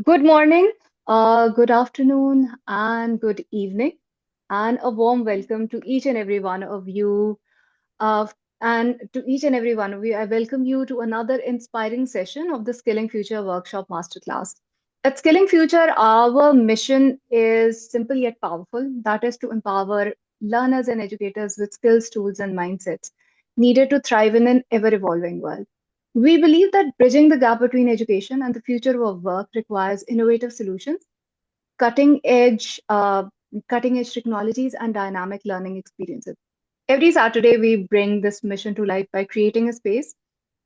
Good morning, good afternoon, and good evening, and a warm welcome to each and every one of you. Uh, and to each and every one of you, I welcome you to another inspiring session of the Skilling Future Workshop Masterclass. At Skilling Future, our mission is simple yet powerful. That is to empower learners and educators with skills, tools, and mindsets needed to thrive in an ever-evolving world. We believe that bridging the gap between education and the future of work requires innovative solutions, cutting edge, uh, cutting edge technologies, and dynamic learning experiences. Every Saturday, we bring this mission to life by creating a space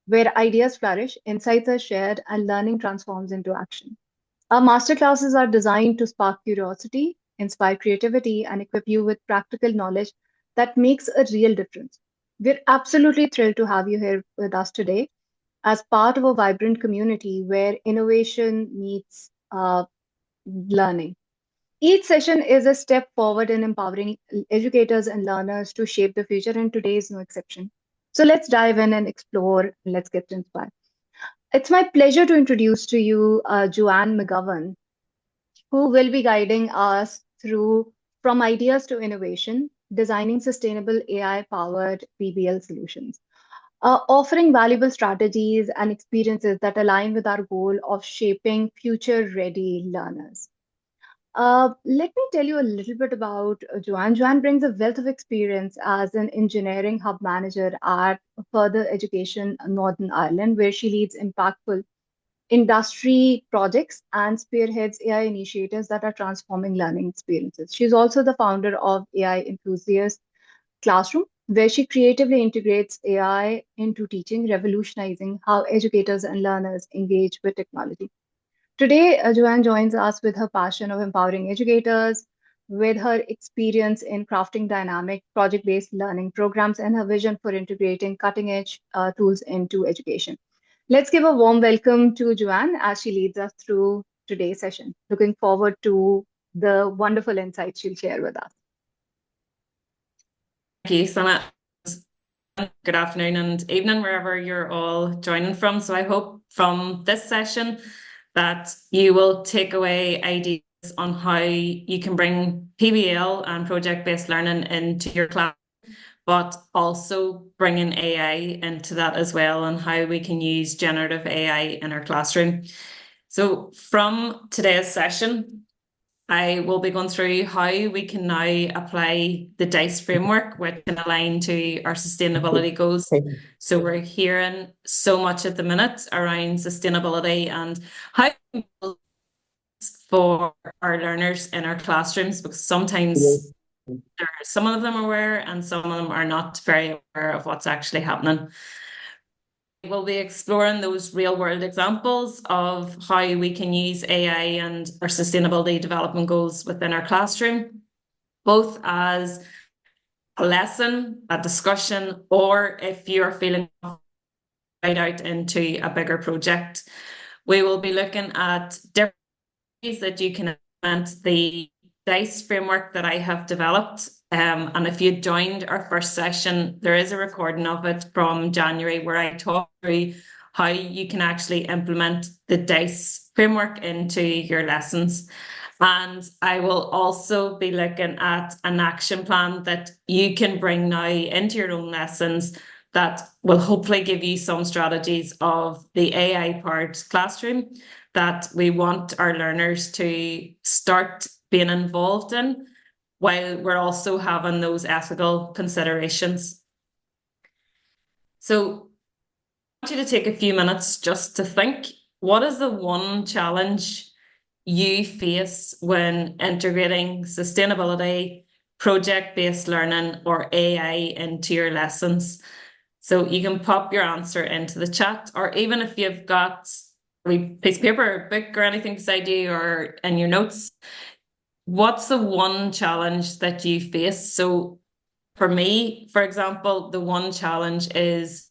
where ideas flourish, insights are shared, and learning transforms into action. Our masterclasses are designed to spark curiosity, inspire creativity, and equip you with practical knowledge that makes a real difference. We're absolutely thrilled to have you here with us today as part of a vibrant community where innovation meets learning. Each session is a step forward in empowering educators and learners to shape the future, and today is no exception. So let's dive in and explore. Let's get inspired. It's my pleasure to introduce to you Joanne McGovern, who will be guiding us through from ideas to innovation, designing sustainable AI-powered PBL solutions, offering valuable strategies and experiences that align with our goal of shaping future-ready learners. Let me tell you a little bit about Joanne. Joanne brings a wealth of experience as an engineering hub manager at Further Education Northern Ireland, where she leads impactful industry projects and spearheads AI initiatives that are transforming learning experiences. She's also the founder of AI Enthusiast Classroom, where she creatively integrates AI into teaching, revolutionizing how educators and learners engage with technology. Today, Joanne joins us with her passion of empowering educators, with her experience in crafting dynamic project-based learning programs, and her vision for integrating cutting-edge tools into education. Let's give a warm welcome to Joanne as she leads us through today's session. Looking forward to the wonderful insights she'll share with us. Thank you so much. Good afternoon and evening, wherever you're all joining from. So I hope from this session that you will take away ideas on how you can bring PBL and project-based learning into your class, but also bringing AI into that as well, and how we can use generative AI in our classroom. So from today's session, I will be going through how we can now apply the DICE framework, which can align to our sustainability goals. So we're hearing so much at the minute around sustainability and how for our learners in our classrooms, because sometimes some of them are aware and some of them are not very aware of what's actually happening. We'll be exploring those real world examples of how we can use AI and our sustainability development goals within our classroom, both as a lesson, a discussion, or if you're feeling right out into a bigger project. We will be looking at different ways that you can implement the DICE framework that I have developed. And if you joined our first session, there is a recording of it from January where I talk through how you can actually implement the DICE framework into your lessons. And I will also be looking at an action plan that you can bring now into your own lessons that will hopefully give you some strategies of the AI powered classroom that we want our learners to start being involved in, while we're also having those ethical considerations. So I want you to take a few minutes just to think, what is the one challenge you face when integrating sustainability, project-based learning, or AI into your lessons? So you can pop your answer into the chat, or even if you've got a piece of paper, or book, or anything beside you, or in your notes, what's the one challenge that you face? So for me, for example, the one challenge is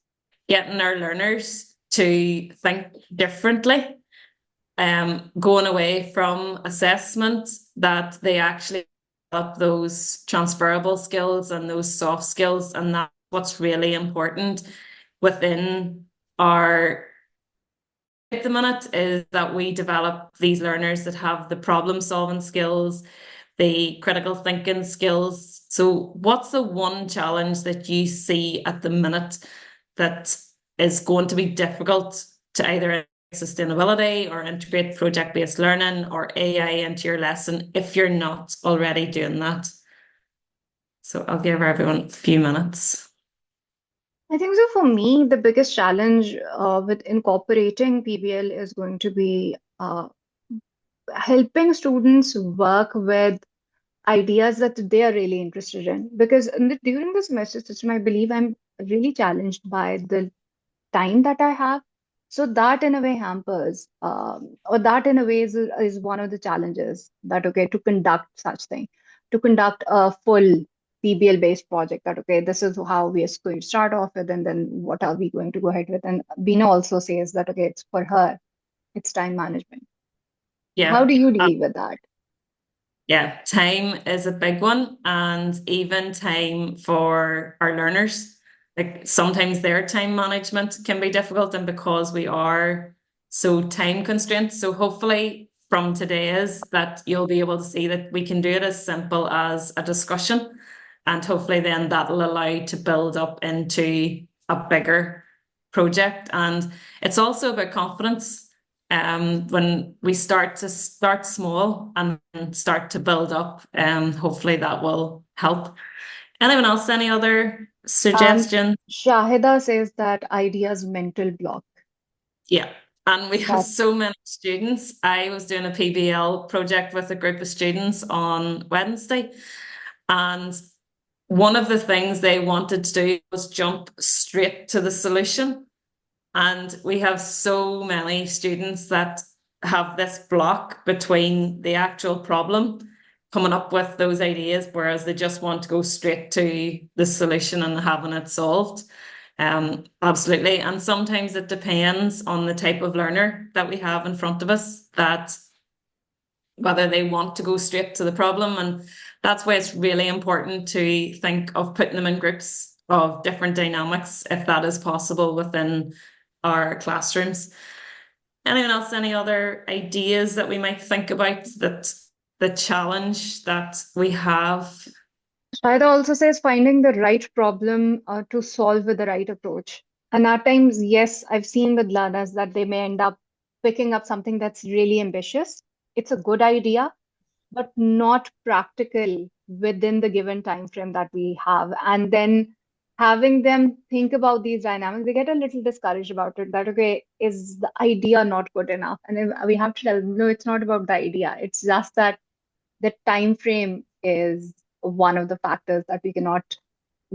getting our learners to think differently, going away from assessment, that they actually develop those transferable skills and those soft skills, and that's what's really important within our at the minute is that we develop these learners that have the problem solving skills, the critical thinking skills. So what's the one challenge that you see at the minute that is going to be difficult to either sustainability or integrate project-based learning or AI into your lesson if you're not already doing that? So I'll give everyone a few minutes. I think so. For me, the biggest challenge with incorporating PBL is going to be helping students work with ideas that they are really interested in. Because during this semester system, I believe I'm really challenged by the time that I have. So that in a way hampers, or that in a way is one of the challenges that, okay, to conduct such thing, to conduct a full PBL based project that, okay, this is how we are going to start off with, and then what are we going to go ahead with? And Bina also says that, okay, it's for her, it's time management. How Yeah. do you deal with that? Yeah, time is a big one, and even time for our learners. Like sometimes their time management can be difficult, and because we are so time constrained. So hopefully from today is that you'll be able to see that we can do it as simple as a discussion, and hopefully then that'll allow to build up into a bigger project. And it's also about confidence when we start small and start to build up, hopefully that will help. Anyone else, any other Um, suggestions? Shahida says that ideas mental block. Yeah. And we have That so many students. I was doing a PBL project with a group of students on Wednesday, and one of the things they wanted to do was jump straight to the solution. And we have so many students that have this block between the actual problem coming up with those ideas, whereas they just want to go straight to the solution and having it solved. Absolutely. And sometimes it depends on the type of learner that we have in front of us, that whether they want to go straight to the problem. And that's why it's really important to think of putting them in groups of different dynamics, if that is possible within our classrooms. Anyone else, any other ideas that we might think about, that the challenge that we have? Shahida also says finding the right problem to solve with the right approach. And at times, yes, I've seen with learners that they may end up picking up something that's really ambitious. It's a good idea, but not practical within the given time frame that we have. And then having them think about these dynamics, they get a little discouraged about it. That, okay, is the idea not good enough? And then we have to tell them, no, it's not about the idea. It's just that the time frame is one of the factors that we cannot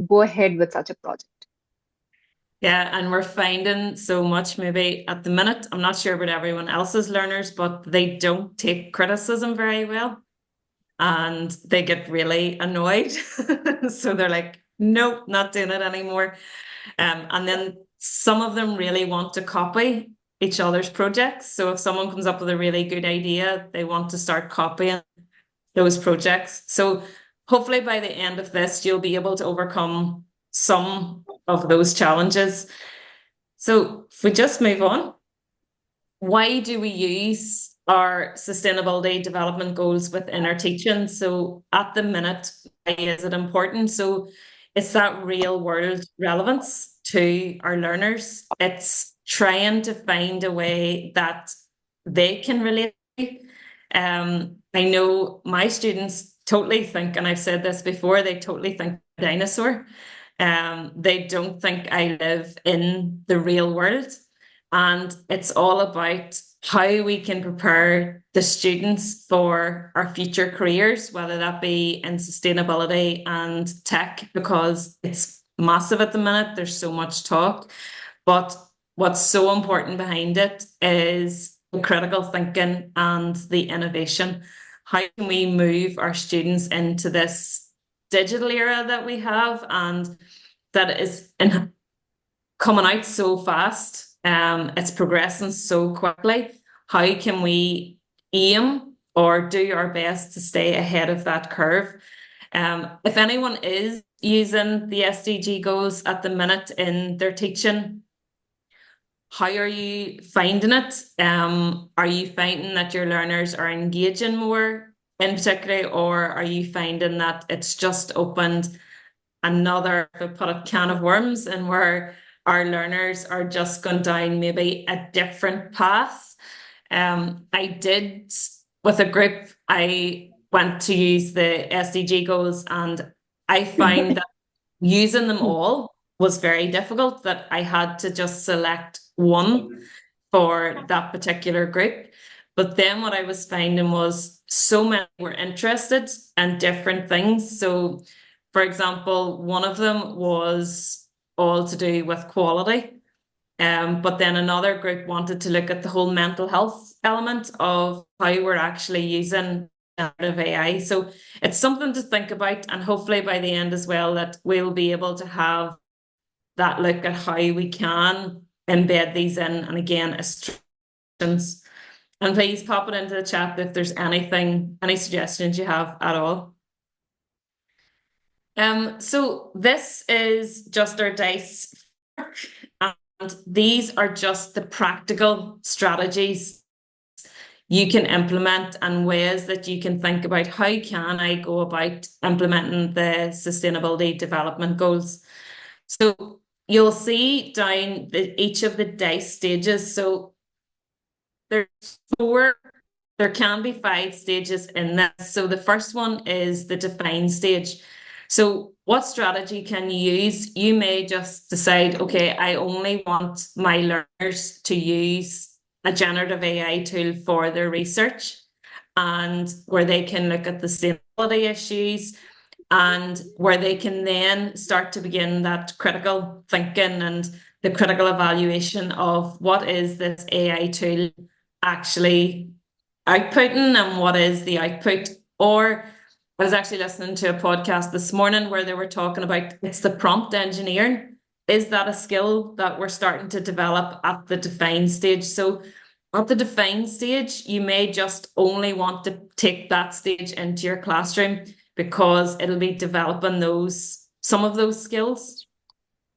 go ahead with such a project. Yeah, and we're finding so much maybe at the minute. I'm not sure about everyone else's learners, but they don't take criticism very well, and they get really annoyed. So they're like, nope, not doing it anymore. And then some of them really want to copy each other's projects. So if someone comes up with a really good idea, they want to start copying those projects. So hopefully by the end of this, you'll be able to overcome some of those challenges. So if we just move on, why do we use our sustainability development goals within our teaching? So at the minute, why is it important? So it's that real world relevance to our learners. It's trying to find a way that they can relate. I know my students totally think, and I've said this before, they totally think dinosaur. They don't think I live in the real world. And it's all about how we can prepare the students for our future careers, whether that be in sustainability and tech, because it's massive at the minute. There's so much talk. But what's so important behind it is the critical thinking and the innovation. How can we move our students into this digital era that we have, and that is coming out so fast? It's progressing so quickly. How can we aim or do our best to stay ahead of that curve? If anyone is using the SDG goals at the minute in their teaching, How are you finding it? Are you finding that your learners are engaging more in particular, or are you finding that it's just opened another, if I put a can of worms, and where our learners are just gone down maybe a different path? I did with a group, I went to use the SDG goals, and I found that using them all was very difficult, that I had to just select one for that particular group. But then what I was finding was so many were interested in different things. So, for example, one of them was all to do with quality. But then another group wanted to look at the whole mental health element of how we're actually using generative AI. So it's something to think about, and hopefully by the end as well, that we'll be able to have that look at how we can embed these in, and again, instructions. And please pop it into the chat if there's anything, any suggestions you have at all. So this is just our dice, and these are just the practical strategies you can implement and ways that you can think about how can I go about implementing the sustainability development goals. So you'll see down each of the dice stages. So there's four, there can be five stages in this. So the first one is the define stage. So what strategy can you use? You may just decide, okay, I only want my learners to use a generative AI tool for their research, and where they can look at the sustainability issues, and where they can then start to begin that critical thinking and the critical evaluation of what is this AI tool actually outputting and what is the output. Or I was actually listening to a podcast this morning where they were talking about it's the prompt engineering. Is that a skill that we're starting to develop at the define stage? So at the define stage, you may just only want to take that stage into your classroom because it'll be developing some of those skills.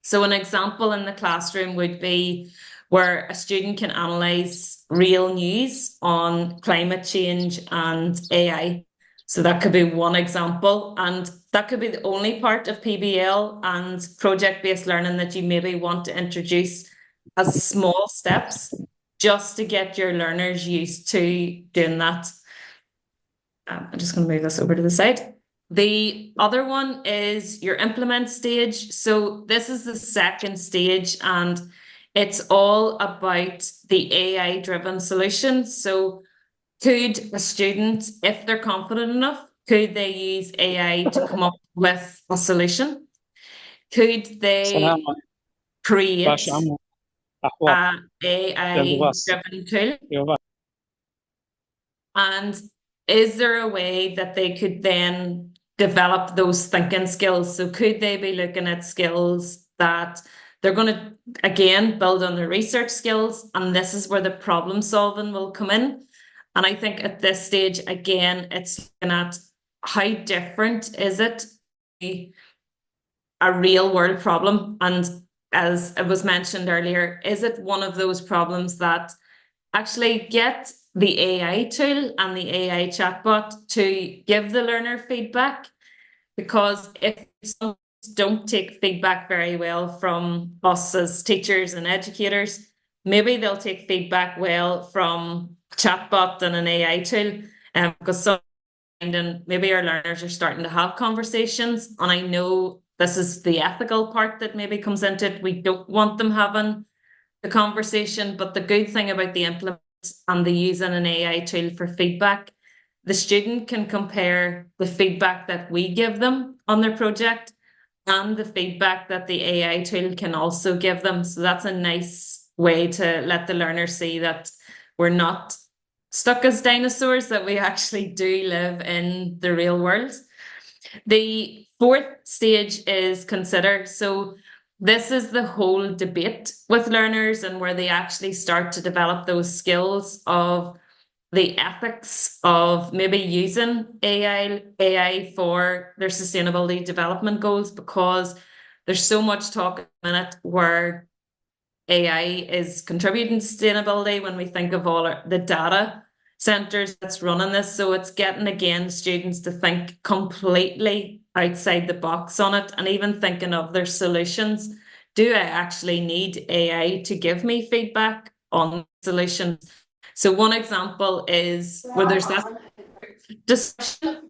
So an example in the classroom would be where a student can analyze real news on climate change and AI. So that could be one example, and that could be the only part of PBL and project-based learning that you maybe want to introduce as small steps just to get your learners used to doing that. I'm just going to move this over to the side. The other one is your implement stage. So this is the second stage, and it's all about the AI-driven solutions. So could a student, if they're confident enough, could they use AI to come up with a solution? Could they create an AI-driven tool? And is there a way that they could then develop those thinking skills? So could they be looking at skills that they're going to, again, build on their research skills? And this is where the problem solving will come in. And I think at this stage, again, it's looking at how different is it a real world problem? And as it was mentioned earlier, is it one of those problems that actually get the AI tool and the AI chatbot to give the learner feedback? Because if some don't take feedback very well from us as teachers and educators, maybe they'll take feedback well from a chatbot and an AI tool. Because some and maybe our learners are starting to have conversations, and I know this is the ethical part that maybe comes into it. We don't want them having the conversation, but the good thing about the implement and the using an AI tool for feedback, the student can compare the feedback that we give them on their project and the feedback that the AI tool can also give them. So that's a nice way to let the learner see that we're not stuck as dinosaurs, that we actually do live in the real world. The fourth stage is consider. So this is the whole debate with learners, and where they actually start to develop those skills of the ethics of maybe using AI for their sustainability development goals, because there's so much talk in it where AI is contributing to sustainability when we think of all the data centers that's running this. So it's getting, again, students to think completely outside the box on it and even thinking of their solutions. Do I actually need AI to give me feedback on solutions? So one example is where there's that discussion,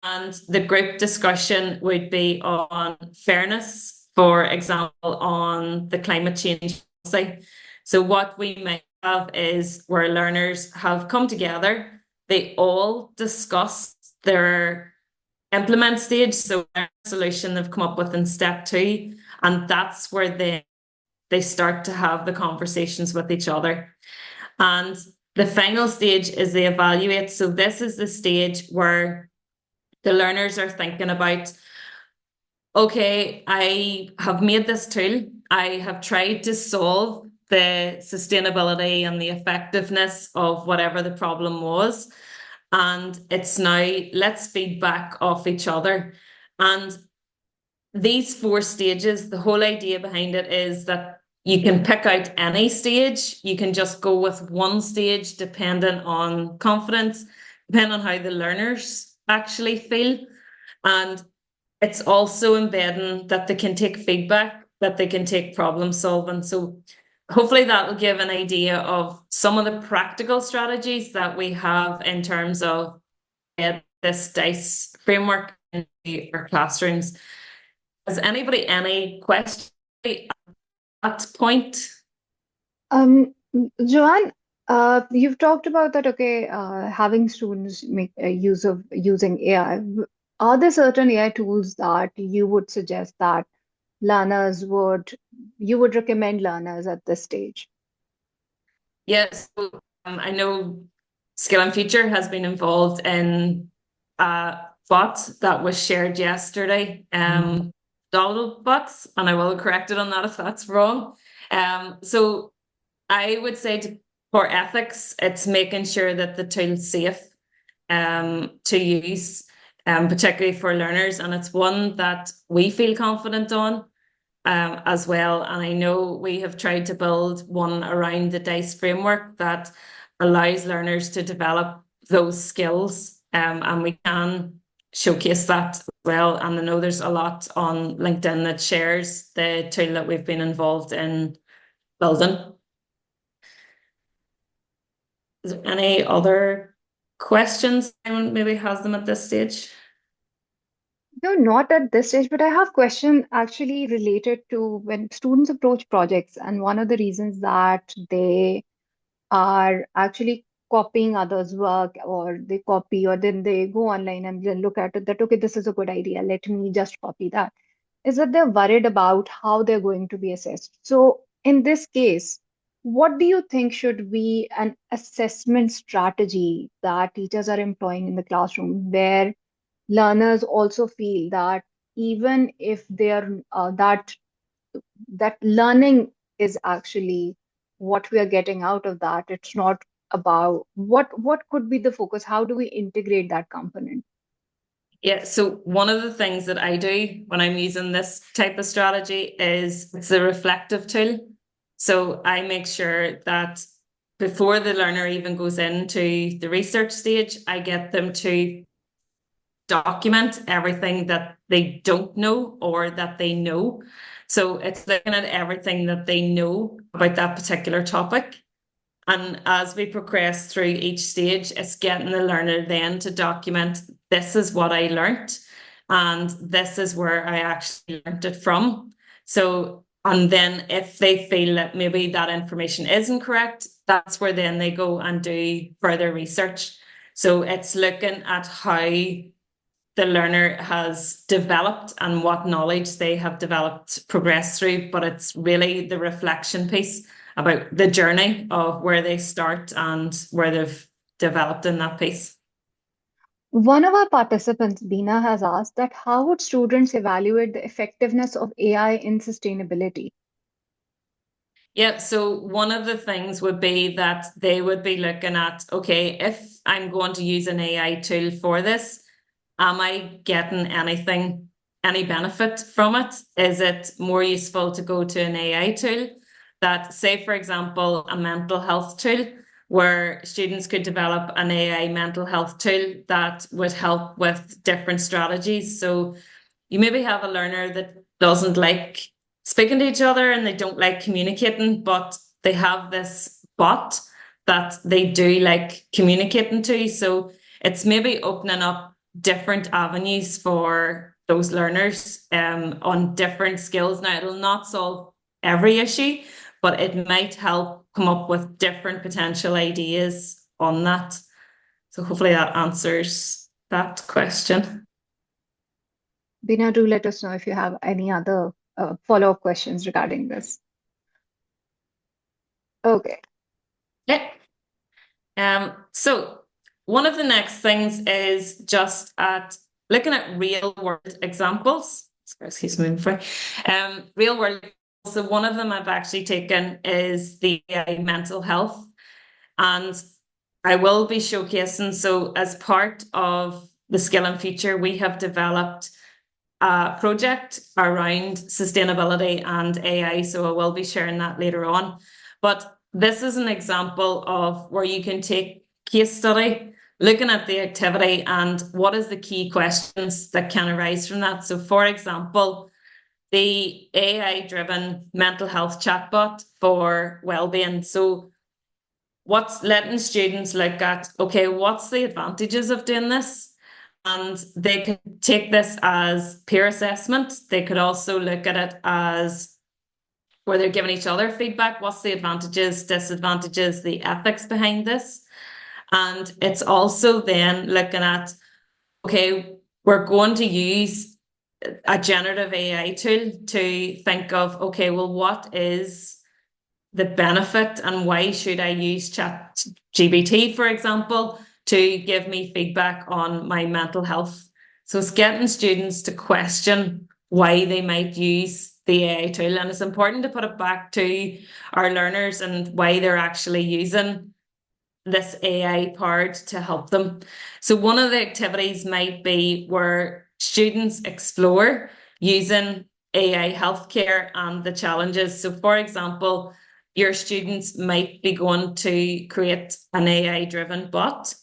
and the group discussion would be on fairness, for example, on the climate change policy. So what we might have is where learners have come together, they all discuss their implement stage, so their solution they've come up with in step 2, and that's where they start to have the conversations with each other. And the final stage is they evaluate. So this is the stage where the learners are thinking about, okay, I have made this tool. I have tried to solve the sustainability and the effectiveness of whatever the problem was. And it's now, let's feedback off each other. And these 4 stages, the whole idea behind it is that you can pick out any stage. You can just go with one stage depending on confidence, depending on how the learners actually feel. And it's also embedding that they can take feedback, that they can take problem solving. So hopefully that will give an idea of some of the practical strategies that we have in terms of this DICE framework in our classrooms. Has anybody any questions at that point? Joanne, you've talked about that, okay, having students make use of using AI. Are there certain AI tools that you would suggest that learners you would recommend learners at this stage? Yes, so, I know Skill and Future has been involved in a bot that was shared yesterday, bots, and I will correct it on that if that's wrong. So I would say for ethics, it's making sure that the tool's safe to use, particularly for learners, and it's one that we feel confident on as well. And I know we have tried to build one around the DICE framework that allows learners to develop those skills, and we can showcase that as well. And I know there's a lot on LinkedIn that shares the tool that we've been involved in building. Is there any other questions anyone maybe has them at this stage? No, not at this stage, but I have question actually related to when students approach projects, and one of the reasons that they are actually copying others' work, or they copy, or then they go online and then look at it that, okay, this is a good idea, let me just copy that, is that they're worried about how they're going to be assessed. So in this case, what do you think should be an assessment strategy that teachers are employing in the classroom, where learners also feel that even if they're that learning is actually what we are getting out of that. It's not about what could be the focus. How do we integrate that component? Yeah, so one of the things that I do when I'm using this type of strategy is it's a reflective tool. So I make sure that before the learner even goes into the research stage, I get them to document everything that they don't know or that they know. So it's looking at everything that they know about that particular topic. And as we progress through each stage, it's getting the learner then to document, this is what I learned, and this is where I actually learned it from. So, and then if they feel that maybe that information isn't correct, that's where then they go and do further research. So it's looking at how the learner has developed and what knowledge they have developed, progressed through, but it's really the reflection piece about the journey of where they start and where they've developed in that piece. One of our participants, Bina, has asked that how would students evaluate the effectiveness of AI in sustainability? Yeah, so one of the things would be that they would be looking at, okay, if I'm going to use an AI tool for this, am I getting any benefit from it? Is it more useful to go to an AI tool that, say, for example, a mental health tool where students could develop an AI mental health tool that would help with different strategies. So you maybe have a learner that doesn't like speaking to each other and they don't like communicating, but they have this bot that they do like communicating to. So it's maybe opening up different avenues for those learners on different skills. Now, it'll not solve every issue, but it might help come up with different potential ideas on that. So hopefully that answers that question. Bina, do let us know if you have any other follow-up questions regarding this. Okay. Yeah. So one of the next things is just at looking at real world examples. Excuse me, real world. So one of them I've actually taken is the mental health, and I will be showcasing. So as part of the Skill and Future, we have developed a project around sustainability and AI. So I will be sharing that later on. But this is an example of where you can take case study, looking at the activity and what is the key questions that can arise from that. So for example, the AI-driven mental health chatbot for well-being. So what's letting students look at, okay, what's the advantages of doing this? And they could take this as peer assessment. They could also look at it as where they're giving each other feedback. What's the advantages, disadvantages, the ethics behind this? And it's also then looking at, okay, we're going to use a generative AI tool to think of, okay, well, what is the benefit and why should I use ChatGPT, for example, to give me feedback on my mental health? So it's getting students to question why they might use the AI tool. And it's important to put it back to our learners and why they're actually using this AI part to help them. So one of the activities might be where students explore using AI healthcare and the challenges. So for example, your students might be going to create an AI-driven bot.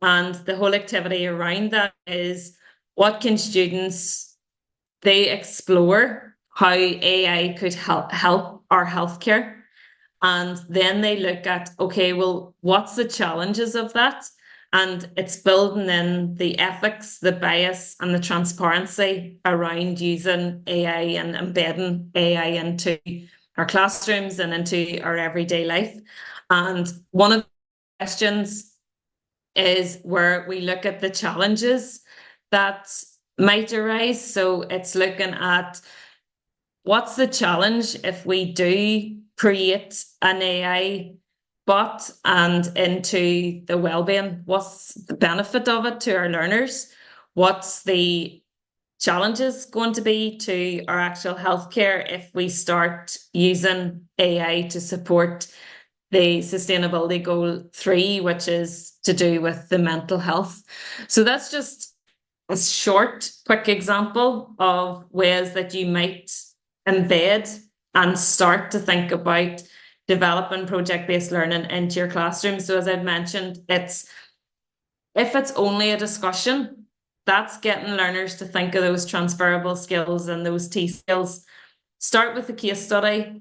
And the whole activity around that is what can students, they explore how AI could help our healthcare. And then they look at, okay, well, what's the challenges of that? And it's building in the ethics, the bias, and the transparency around using AI and embedding AI into our classrooms and into our everyday life. And one of the questions is where we look at the challenges that might arise. So it's looking at what's the challenge if we do create an AI bot and into the wellbeing? What's the benefit of it to our learners? What's the challenges going to be to our actual healthcare if we start using AI to support the sustainability goal 3, which is to do with the mental health? So that's just a short, quick example of ways that you might embed and start to think about developing project-based learning into your classroom. So as I've mentioned, if it's only a discussion, that's getting learners to think of those transferable skills and those T skills. Start with the case study,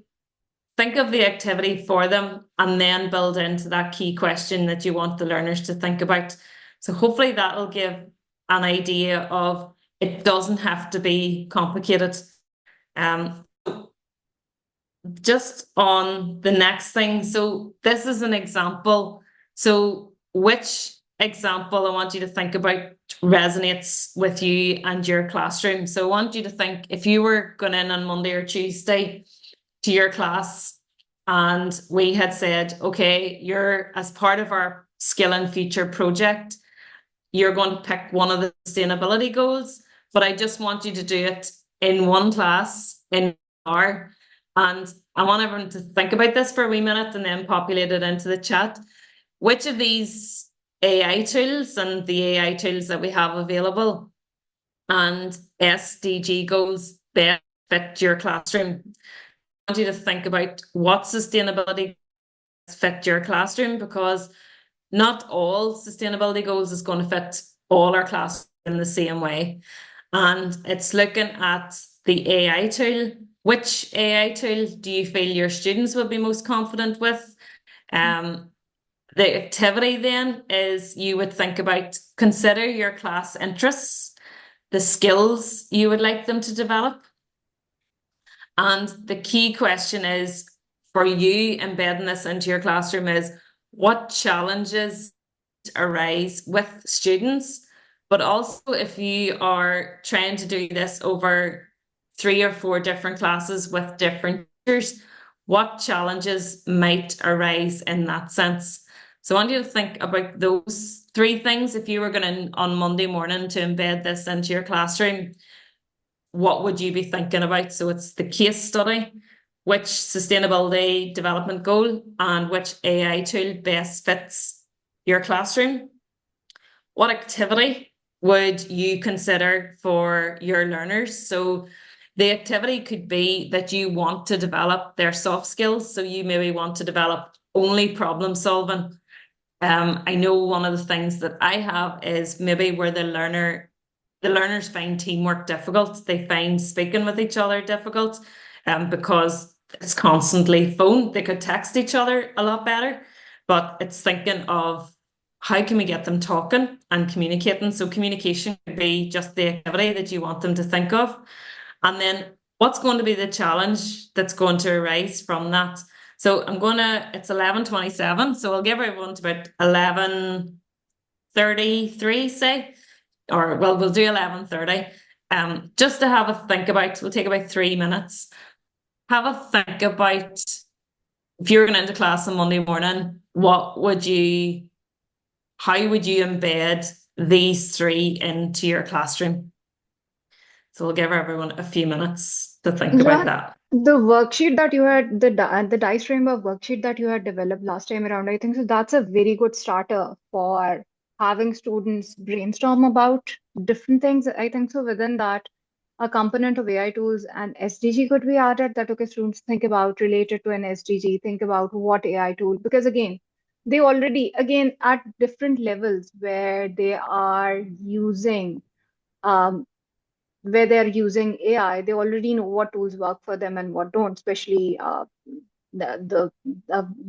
think of the activity for them, and then build into that key question that you want the learners to think about. So hopefully that'll give an idea of it doesn't have to be complicated. Just on the next thing. So this is an example. So which example I want you to think about resonates with you and your classroom? So I want you to think if you were going in on Monday or Tuesday to your class and we had said, okay, you're as part of our Skill and Future project, you're going to pick one of the sustainability goals, but I just want you to do it in one class in an hour. And I want everyone to think about this for a wee minute and then populate it into the chat. Which of these AI tools and the AI tools that we have available and SDG goals best fit your classroom? want you to think about what sustainability fit your classroom, because not all sustainability goals is going to fit all our classrooms in the same way. And it's looking at the AI tool. Which AI tool do you feel your students would be most confident with? The activity then is you would think about, consider your class interests, the skills you would like them to develop. And the key question is for you embedding this into your classroom is, what challenges arise with students? But also, if you are trying to do this over 3 or 4 different classes with different teachers, what challenges might arise in that sense? So I want you to think about those 3 things. If you were going to, on Monday morning, to embed this into your classroom, what would you be thinking about? So it's the case study, which sustainability development goal, and which AI tool best fits your classroom. What activity would you consider for your learners? So the activity could be that you want to develop their soft skills. So you maybe want to develop only problem solving. I know one of the things that I have is maybe where the learners find teamwork difficult. They find speaking with each other difficult, because it's constantly phone. They could text each other a lot better, but it's thinking of how can we get them talking and communicating. So communication could be just the activity that you want them to think of. And then what's going to be the challenge that's going to arise from that? So it's 11:27. So I'll give everyone to about 11:33, say, or well, we'll do 11:30. Just to have a think about, we'll take about 3 minutes. Have a think about, if you're going into class on Monday morning, how would you embed these 3 into your classroom? So we'll give everyone a few minutes to think about Joanne, that. the worksheet that you had, the dice framework worksheet that you had developed last time around, I think so that's a very good starter for having students brainstorm about different things. I think so within that, a component of AI tools and SDG could be added that, okay, students think about related to an SDG, think about what AI tool, because again, they already, again, at different levels um, where they're using AI, they already know what tools work for them and what don't, especially the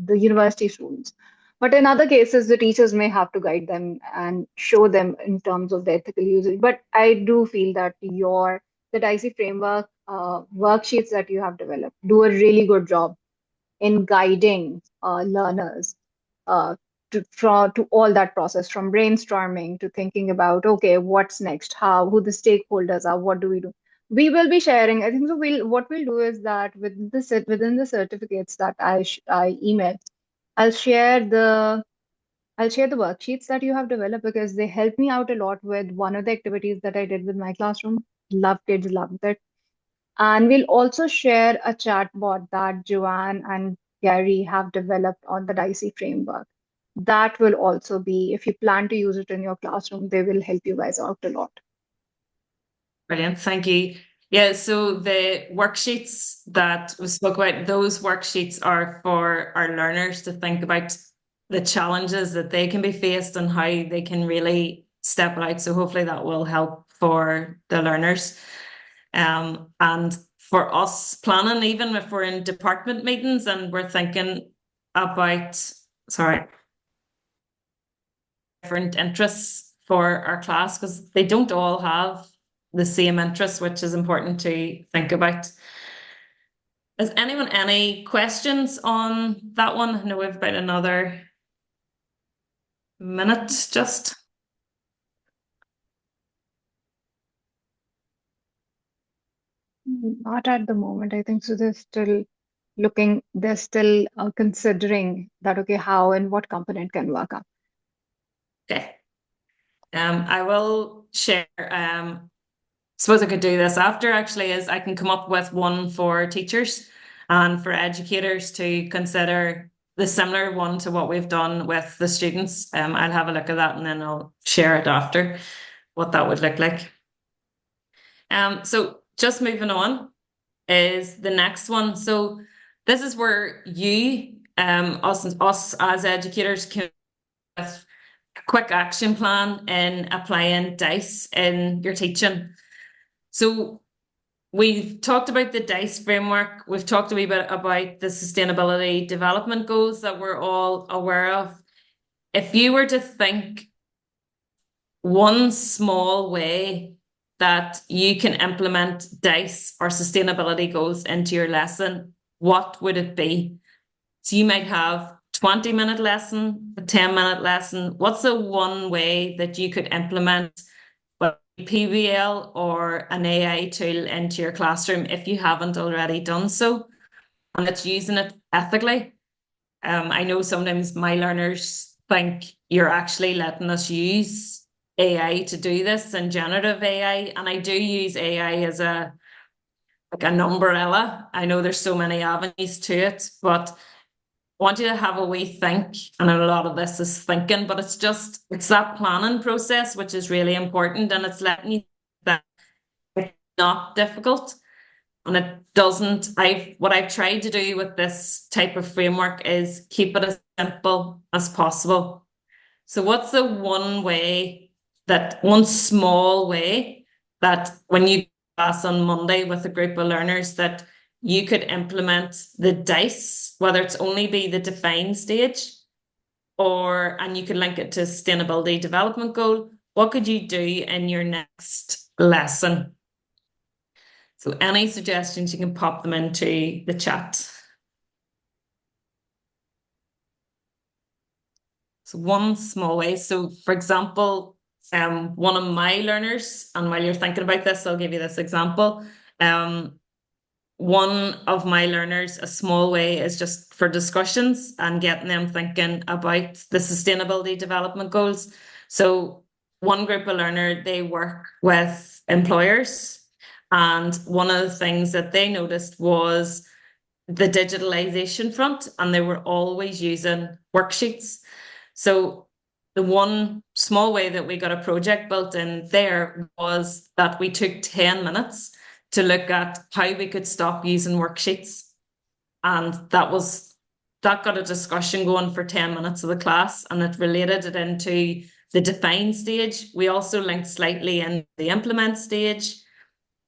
university students. But in other cases, the teachers may have to guide them and show them in terms of the ethical usage. But I do feel that the DICE framework worksheets that you have developed do a really good job in guiding learners uh, to all that process, from brainstorming to thinking about, okay, what's next, who the stakeholders are, what do we do. We will be sharing. I think so. What we'll do is that within the certificates that I email, I'll share the I'll share the worksheets that you have developed because they help me out a lot with one of the activities that I did with my classroom. Kids loved it. And we'll also share a chatbot that Joanne and Gerry have developed on the DICE framework. That will also be, if you plan to use it in your classroom, they will help you guys out a lot. Brilliant. Thank you. Yeah, so the worksheets that we spoke about, those worksheets are for our learners to think about the challenges that they can be faced and how they can really step it out. So hopefully that will help for the learners. And for us planning, even if we're in department meetings and we're thinking about, sorry, different interests for our class, because they don't all have the same interests, which is important to think about. Has anyone any questions on that one? I know we've about another minute just. Not at the moment. I think so. They're still considering that, okay, how and what component can work out. Okay. I will share. Suppose I could do this after actually, is I can come up with one for teachers and for educators to consider the similar one to what we've done with the students. I'll have a look at that and then I'll share it after what that would look like. So just moving on. is the next one. So this is where you, us as educators can have a quick action plan in applying DICE in your teaching. So we've talked about the DICE framework. We've talked a wee bit about the sustainability development goals that we're all aware of. If you were to think one small way that you can implement DICE or sustainability goals into your lesson, what would it be? So you might have 20-minute lesson, a 10-minute lesson. What's the one way that you could implement PBL or an AI tool into your classroom if you haven't already done so, and it's using it ethically? I know sometimes my learners think you're actually letting us use AI to do this and generative AI, and I do use AI as a like an umbrella. I know there's so many avenues to it, but I want you to have a wee think, and a lot of this is thinking, but it's that planning process which is really important, and it's letting you that it's not difficult. And it doesn't, what I've tried to do with this type of framework is keep it as simple as possible. So what's the one small way that when you class on Monday with a group of learners that you could implement the DICE, whether it's only be the define stage and you could link it to sustainability development goal, what could you do in your next lesson? So any suggestions, you can pop them into the chat. So one small way. So for example, one of my learners, and while you're thinking about this, I'll give you this example. One of my learners, a small way is just for discussions and getting them thinking about the sustainability development goals. So one group of learner, they work with employers. And one of the things that they noticed was the digitalization front, and they were always using worksheets. So the one small way that we got a project built in there was that we took 10 minutes to look at how we could stop using worksheets. And that got a discussion going for 10 minutes of the class, and it related it into the define stage. We also linked slightly in the implement stage.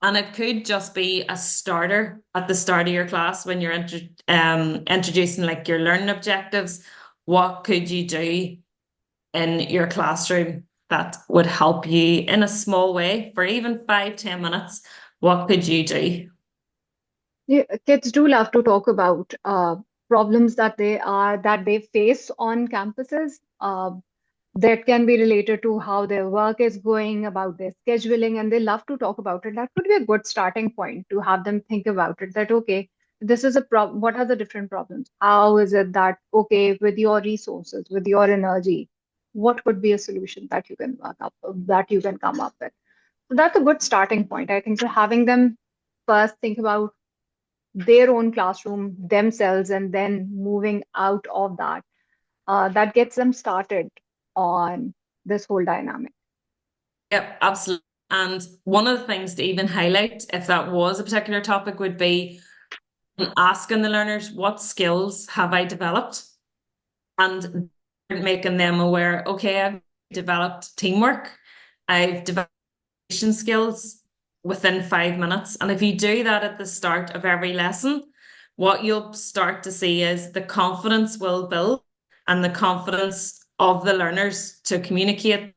And it could just be a starter at the start of your class when you're introducing like your learning objectives. What could you do in your classroom that would help you in a small way for even 5-10 minutes? What could you do? Yeah, kids do love to talk about problems that they face on campuses. That can be related to how their work is going, about their scheduling, and they love to talk about it. That would be a good starting point to have them think about it. That okay, this is a problem. What are the different problems? How is it that okay with your resources, with your energy, what could be a solution that you can that you can come up with? So that's a good starting point. I think so having them first think about their own classroom themselves and then moving out of that, that gets them started on this whole dynamic. Yep, absolutely. And one of the things to even highlight, if that was a particular topic, would be asking the learners, what skills have I developed? And making them aware, okay, I've developed teamwork, I've developed skills within 5 minutes. And if you do that at the start of every lesson, what you'll start to see is the confidence will build, and the confidence of the learners to communicate.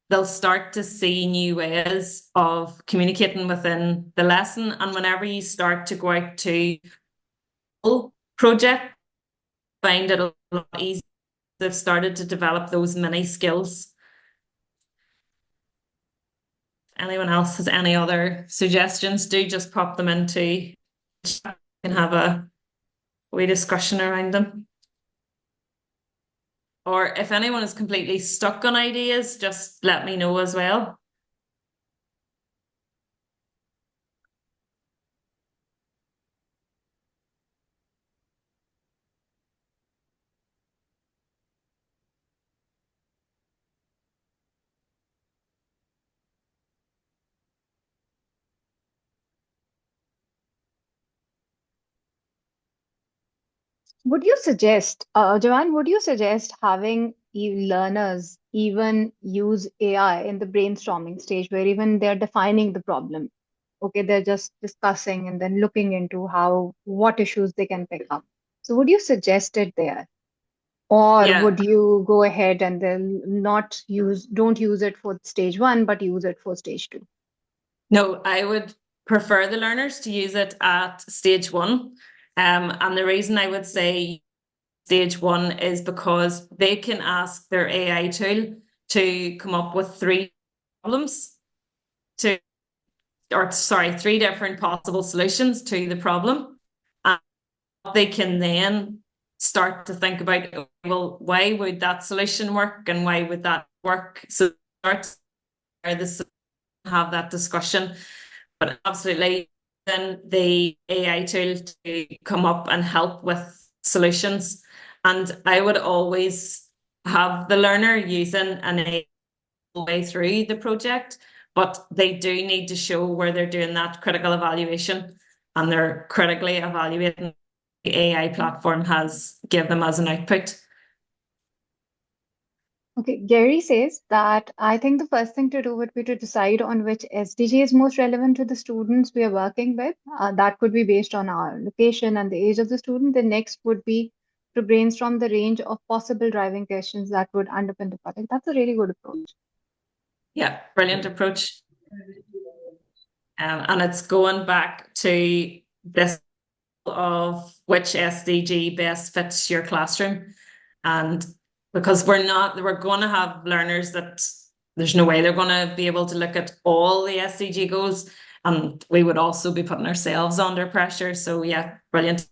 They'll start to see new ways of communicating within the lesson. And whenever you start to go out to project, find it a lot easier. They've started to develop those mini skills. Anyone else has any other suggestions, do just pop them into chat and have a wee discussion around them. Or if anyone is completely stuck on ideas, just let me know as well. Would you suggest, Joanne, would you suggest having learners even use AI in the brainstorming stage where even they're defining the problem? Okay, they're just discussing and then looking into what issues they can pick up. So would you suggest it there? Or Yeah. would you go ahead and then don't use it for stage one, but use it for stage two? No, I would prefer the learners to use it at stage one. And the reason I would say stage one is because they can ask their AI tool to come up with three problems to, or sorry, three different possible solutions to the problem. And they can then start to think about, well, why would that solution work and why would that work? So start to have that discussion. But absolutely, then the AI tool to come up and help with solutions. And I would always have the learner using an AI way through the project, but they do need to show where they're doing that critical evaluation and they're critically evaluating the AI platform has give them as an output. Okay, Gary says that I think the first thing to do would be to decide on which SDG is most relevant to the students we are working with. That could be based on our location and the age of the student. The next would be to brainstorm the range of possible driving questions that would underpin the project. That's a really good approach. Yeah, brilliant approach. And it's going back to this of which SDG best fits your classroom. And because we're going to have learners that there's no way they're going to be able to look at all the SDG goals. And we would also be putting ourselves under pressure. So yeah, brilliant.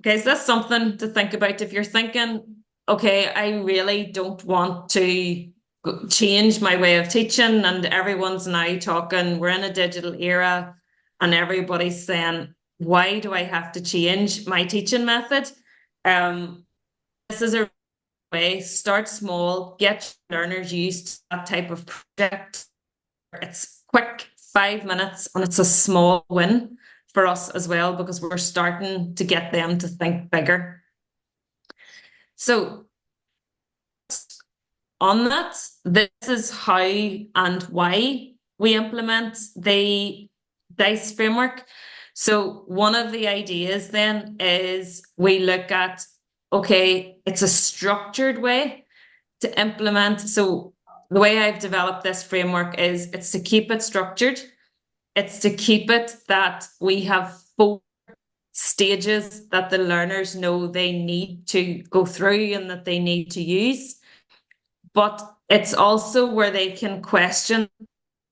Okay, so that's something to think about if you're thinking, okay, I really don't want to change my way of teaching, and everyone's now talking, we're in a digital era, and everybody's saying, why do I have to change my teaching method? This is a way, start small, get learners used to that type of project. It's quick, 5 minutes, and it's a small win for us as well because we're starting to get them to think bigger. So, on that, this is how and why we implement the DICE framework. So, one of the ideas then is we look at okay, it's a structured way to implement. So, the way I've developed this framework is it's to keep it structured. It's to keep it that we have four stages that the learners know they need to go through and that they need to use. But it's also where they can question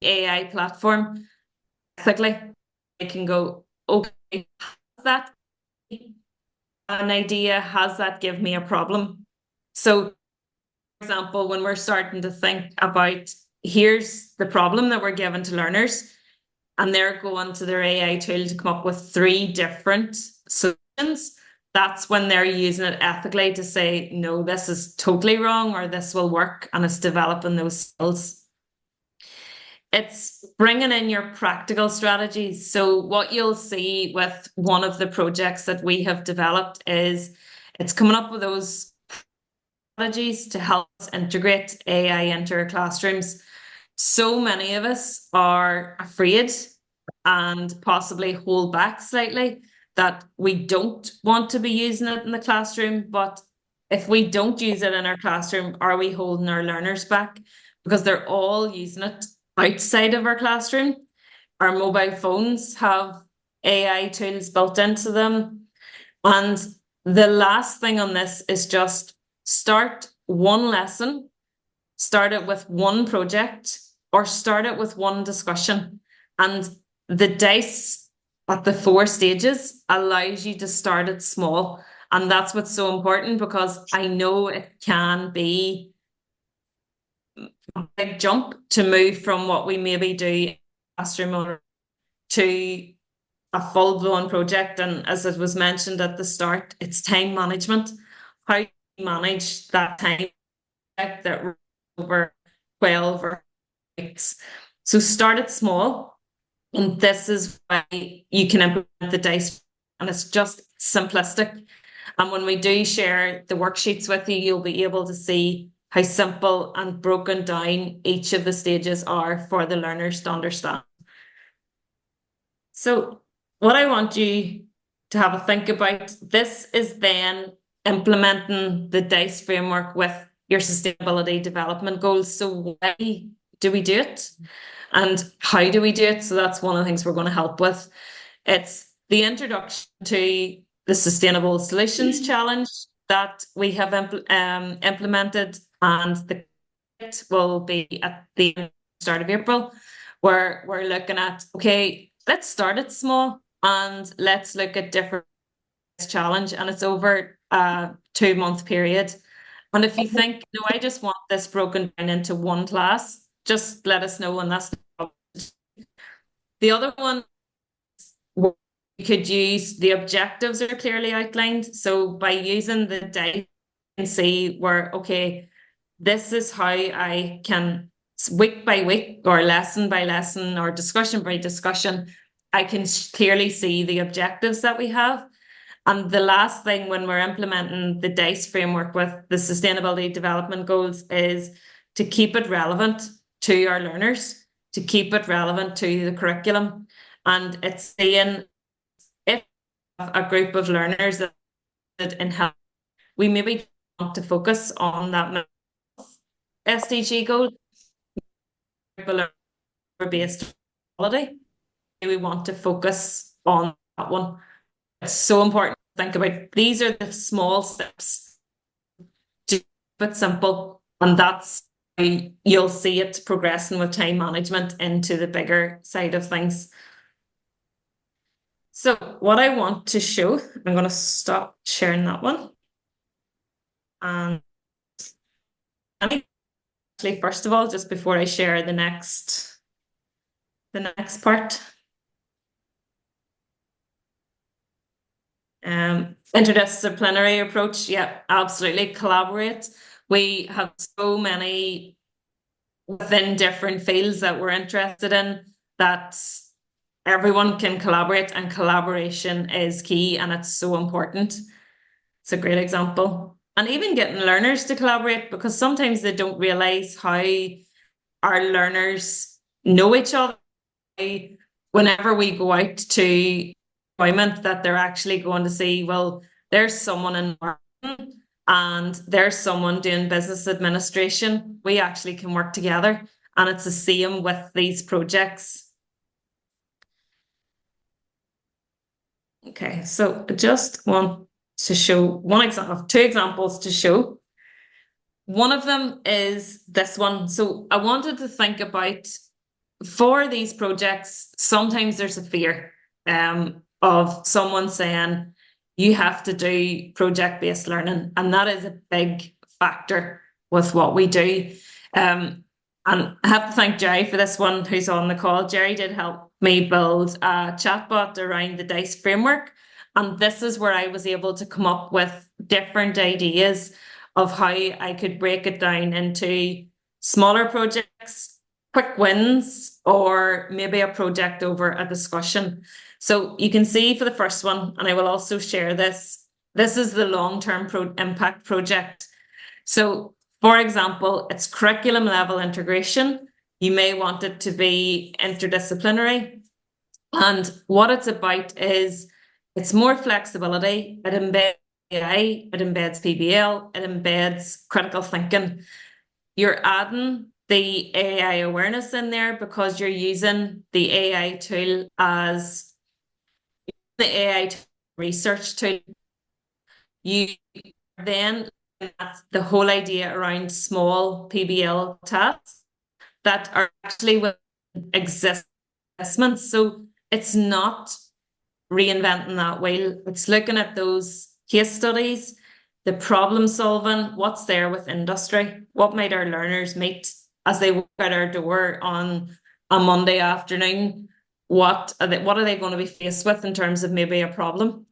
the AI platform ethically. They can go, okay, has that an idea? Has that give me a problem? So, for example, when we're starting to think about here's the problem that we're given to learners, and they're going to their AI tool to come up with three different solutions. That's when they're using it ethically to say, no, this is totally wrong or this will work. And it's developing those skills. It's bringing in your practical strategies. So, what you'll see with one of the projects that we have developed is it's coming up with those strategies to help us integrate AI into our classrooms. So many of us are afraid and possibly hold back slightly that we don't want to be using it in the classroom. But if we don't use it in our classroom, are we holding our learners back? Because they're all using it outside of our classroom. Our mobile phones have AI tools built into them. And the last thing on this is just start one lesson, start it with one project, or start it with one discussion. And the DICE at the four stages allows you to start it small. And that's what's so important because I know it can be a big jump to move from what we maybe do in the classroom to a full-blown project. And as it was mentioned at the start, it's time management. How do you manage that time that runs over 12 or weeks? So start it small. And this is why you can implement the DICE and it's just simplistic. And when we do share the worksheets with you, you'll be able to see how simple and broken down each of the stages are for the learners to understand. So what I want you to have a think about, this is then implementing the DICE framework with your sustainability development goals. So why do we do it? And how do we do it? So that's one of the things we're going to help with. It's the introduction to the Sustainable Solutions Challenge that we have implemented, and the kit will be at the start of April, where we're looking at, okay, let's start it small and let's look at different challenge, and it's over a 2-month period. And if you think, no, I just want this broken down into one class, just let us know, and that's the other one. You could use the objectives are clearly outlined. So by using the DICE, you can see where, okay, this is how I can, week by week or lesson by lesson or discussion by discussion, I can clearly see the objectives that we have. And the last thing when we're implementing the DICE framework with the sustainability development goals is to keep it relevant to our learners, to keep it relevant to the curriculum. And it's saying, if a group of learners that in health, we maybe want to focus on that SDG goal, based quality. We want to focus on that one. It's so important to think about. These are the small steps to keep it simple, and that's how you'll see it progressing with time management into the bigger side of things. So what I want to show, I'm going to stop sharing that one. And actually, first of all, just before I share the next part, interdisciplinary approach. Yeah, absolutely. Collaborate. We have so many within different fields that we're interested in that everyone can collaborate, and collaboration is key, and it's so important. It's a great example. And even getting learners to collaborate, because sometimes they don't realize how our learners know each other. Whenever we go out to employment, that they're actually going to see, well, there's someone in marketing and there's someone doing business administration. We actually can work together, and it's the same with these projects. Okay, so I just want to show one example, 2 examples to show. One of them is this one. So I wanted to think about, for these projects, sometimes there's a fear of someone saying you have to do project-based learning, and that is a big factor with what we do. And I have to thank Gerry for this one, who's on the call. Gerry did help me build a chatbot around the DICE framework, and this is where I was able to come up with different ideas of how I could break it down into smaller projects, quick wins, or maybe a project over a discussion. So you can see for the first one, and I will also share this, this is the long-term impact project. So for example, it's curriculum level integration. You may want it to be interdisciplinary. And what it's about is it's more flexibility. It embeds AI, it embeds PBL, it embeds critical thinking. You're adding the AI awareness in there because you're using the AI tool as the AI research tool. You then, the whole idea around small PBL tasks that are actually with existing assessments. So it's not reinventing that wheel. It's looking at those case studies, the problem solving, what's there with industry, what might our learners meet as they walk out our door on a Monday afternoon. What are they going to be faced with in terms of maybe a problem?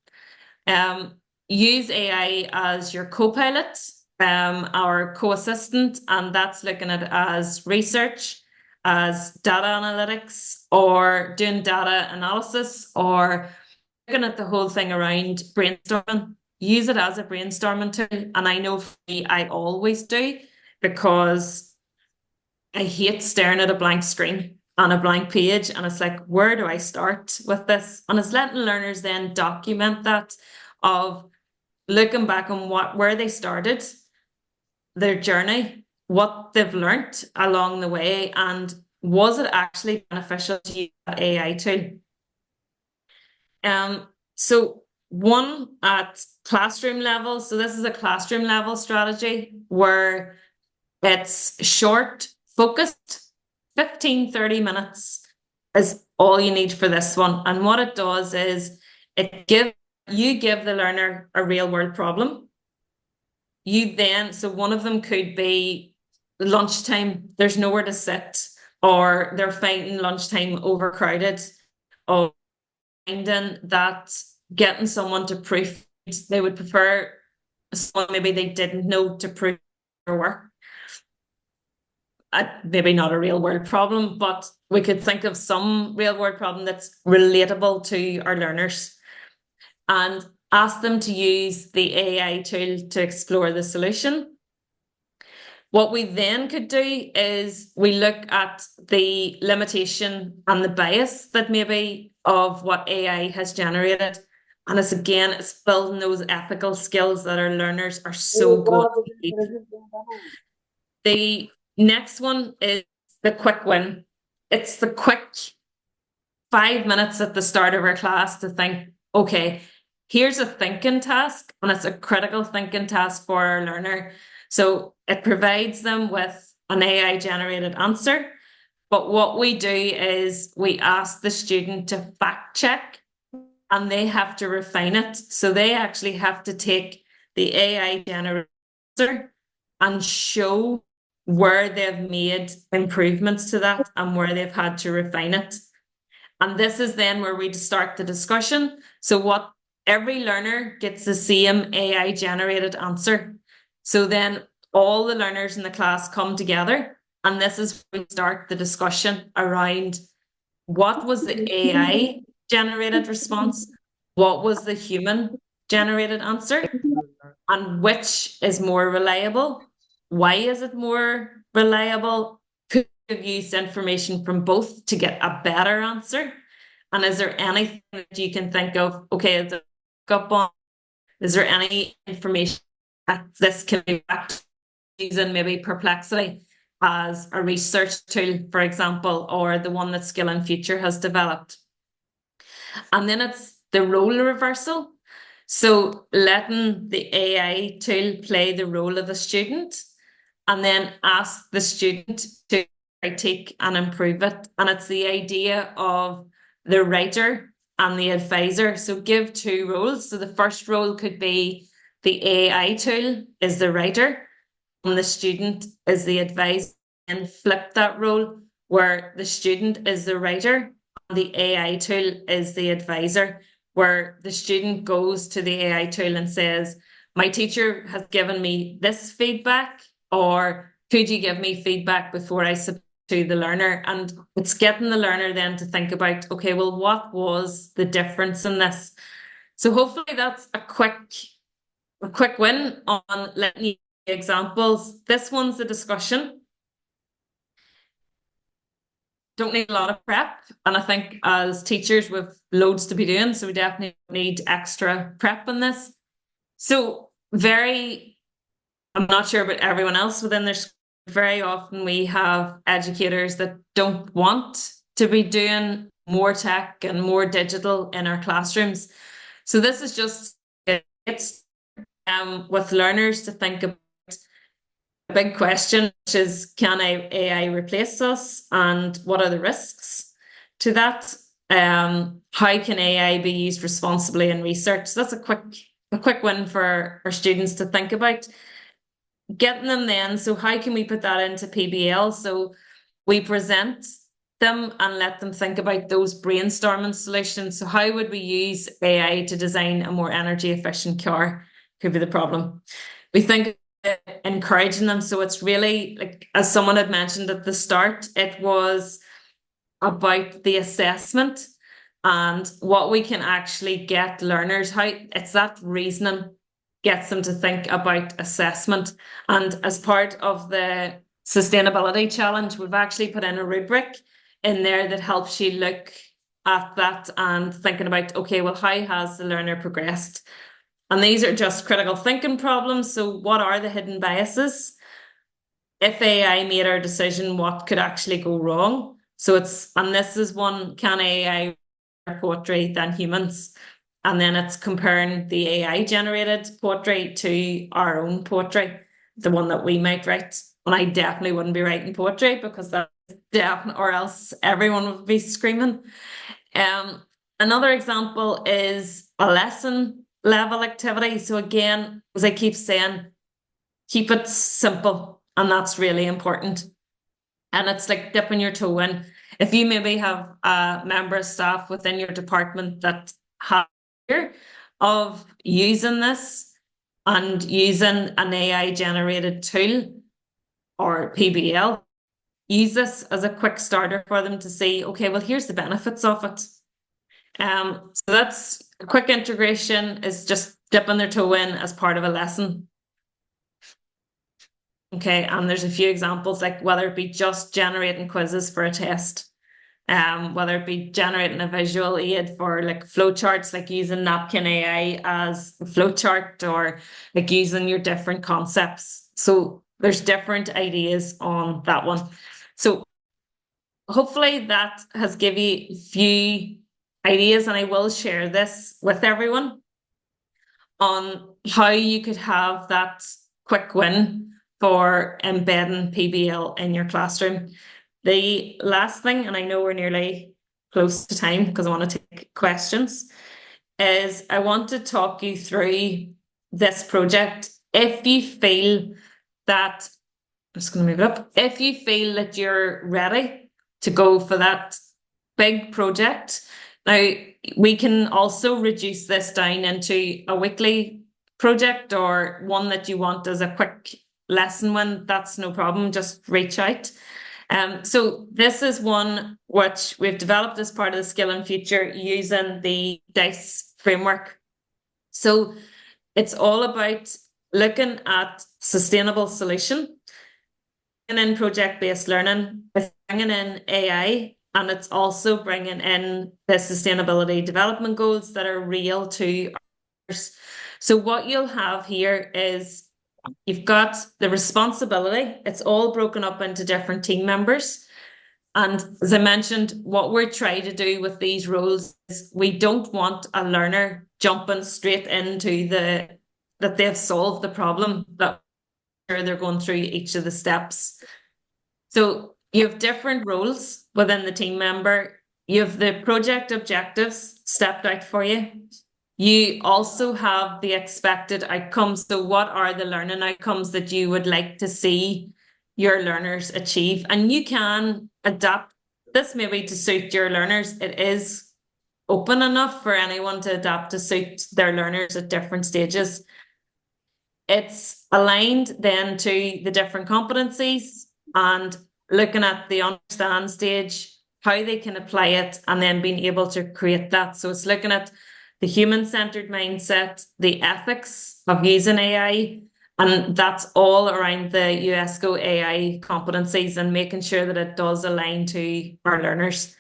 Use AI as your co-pilot, our co-assistant, and that's looking at it as research, as data analytics, or doing data analysis, or looking at the whole thing around brainstorming, use it as a brainstorming tool. And I know for me, I always do, because I hate staring at a blank screen on a blank page. And it's like, where do I start with this? And it's letting learners then document that, of looking back on where they started, their journey, what they've learned along the way, and was it actually beneficial to use that AI tool? So one at classroom level. So this is a classroom level strategy where it's short, focused, 15-30 minutes is all you need for this one. And what it does is you give the learner a real world problem. So one of them could be lunchtime, there's nowhere to sit, or they're finding lunchtime overcrowded, or finding that getting someone to proof, they would prefer someone maybe they didn't know to proof their work. Maybe not a real world problem, but we could think of some real world problem that's relatable to our learners, and ask them to use the AI tool to explore the solution. What we then could do is we look at the limitation and the bias that maybe of what AI has generated. And it's building those ethical skills that our learners are so going to need. The next one is the quick win. It's the quick 5 minutes at the start of our class to think, okay, here's a thinking task, and it's a critical thinking task for our learner. So it provides them with an AI generated answer. But what we do is we ask the student to fact check, and they have to refine it. So they actually have to take the AI generated answer and show where they've made improvements to that and where they've had to refine it. And this is then where we start the discussion. So every learner gets the same AI generated answer. So then all the learners in the class come together, and this is where we start the discussion around what was the AI generated response, what was the human generated answer, and which is more reliable. Why is it more reliable? Could you use information from both to get a better answer? And is there anything that you can think of? Okay, is there any information that this can be backed using maybe Perplexity as a research tool, for example, or the one that Skill and Future has developed? And then it's the role reversal. So letting the AI tool play the role of the student, and then ask the student to critique and improve it. And it's the idea of the writer and the advisor. So give two roles. So the first role could be the AI tool is the writer, and the student is the advisor, and flip that role where the student is the writer and the AI tool is the advisor, where the student goes to the AI tool and says, my teacher has given me this feedback, or could you give me feedback before I submit to the learner? And it's getting the learner then to think about, okay, well, what was the difference in this? So hopefully that's a quick win on letting you examples. This one's the discussion. Don't need a lot of prep. And I think as teachers, we've loads to be doing. So we definitely need extra prep on this. So I'm not sure about everyone else within their school. Very often we have educators that don't want to be doing more tech and more digital in our classrooms. So this is just it's with learners to think about a big question, which is, can AI replace us, and what are the risks to that? How can AI be used responsibly in research? So that's a quick win for our students to think about. Getting them then, so how can we put that into PBL? So we present them and let them think about those brainstorming solutions. So how would we use AI to design a more energy efficient car? Could be the problem. We think encouraging them. So it's really, like, as someone had mentioned at the start, it was about the assessment. and what we can actually get learners, how it's that reasoning gets them to think about assessment. And as part of the sustainability challenge, we've actually put in a rubric in there that helps you look at that and thinking about, okay, well, how has the learner progressed? And these are just critical thinking problems. So what are the hidden biases? If AI made our decision, what could actually go wrong? So and this is one, can AI write poetry than humans? And then it's comparing the AI generated poetry to our own poetry, the one that we might write. And I definitely wouldn't be writing poetry because that's definitely, or else everyone would be screaming. Another example is a lesson level activity. So again, as I keep saying, keep it simple, and that's really important. And it's like dipping your toe in. If you maybe have a member of staff within your department that have fear of using this and using an AI generated tool or PBL, use this as a quick starter for them to see, okay, well, here's the benefits of it. So that's a quick integration is just dipping their toe in as part of a lesson. Okay, and there's a few examples, like whether it be just generating quizzes for a test, whether it be generating a visual aid for like flowcharts, like using Napkin AI as a flowchart, or like using your different concepts. So there's different ideas on that one. So hopefully that has given you a few ideas, and I will share this with everyone on how you could have that quick win for embedding PBL in your classroom. The last thing, and I know we're nearly close to time because I want to take questions, is I want to talk you through this project. If you feel that, I'm just going to move it up, if you feel that you're ready to go for that big project, now we can also reduce this down into a weekly project or one that you want as a quick lesson win. That's no problem, just reach out. So this is one which we've developed as part of the Skill and Future using the DICE framework. So it's all about looking at sustainable solution, bringing in project-based learning, bringing in AI, and it's also bringing in the sustainability development goals that are real to ours. So what you'll have here is you've got the responsibility. It's all broken up into different team members. And as I mentioned, what we're trying to do with these roles is we don't want a learner jumping straight into that they've solved the problem, that they're going through each of the steps. So you have different roles within the team member. You have the project objectives stepped out for you. You also have the expected outcomes. So what are the learning outcomes that you would like to see your learners achieve? And you can adapt this maybe to suit your learners. It is open enough for anyone to adapt to suit their learners at different stages. It's aligned then to the different competencies and looking at the understand stage, how they can apply it, and then being able to create that. So it's looking at the human-centered mindset, the ethics of using AI, and that's all around the UNESCO AI competencies and making sure that it does align to our learners.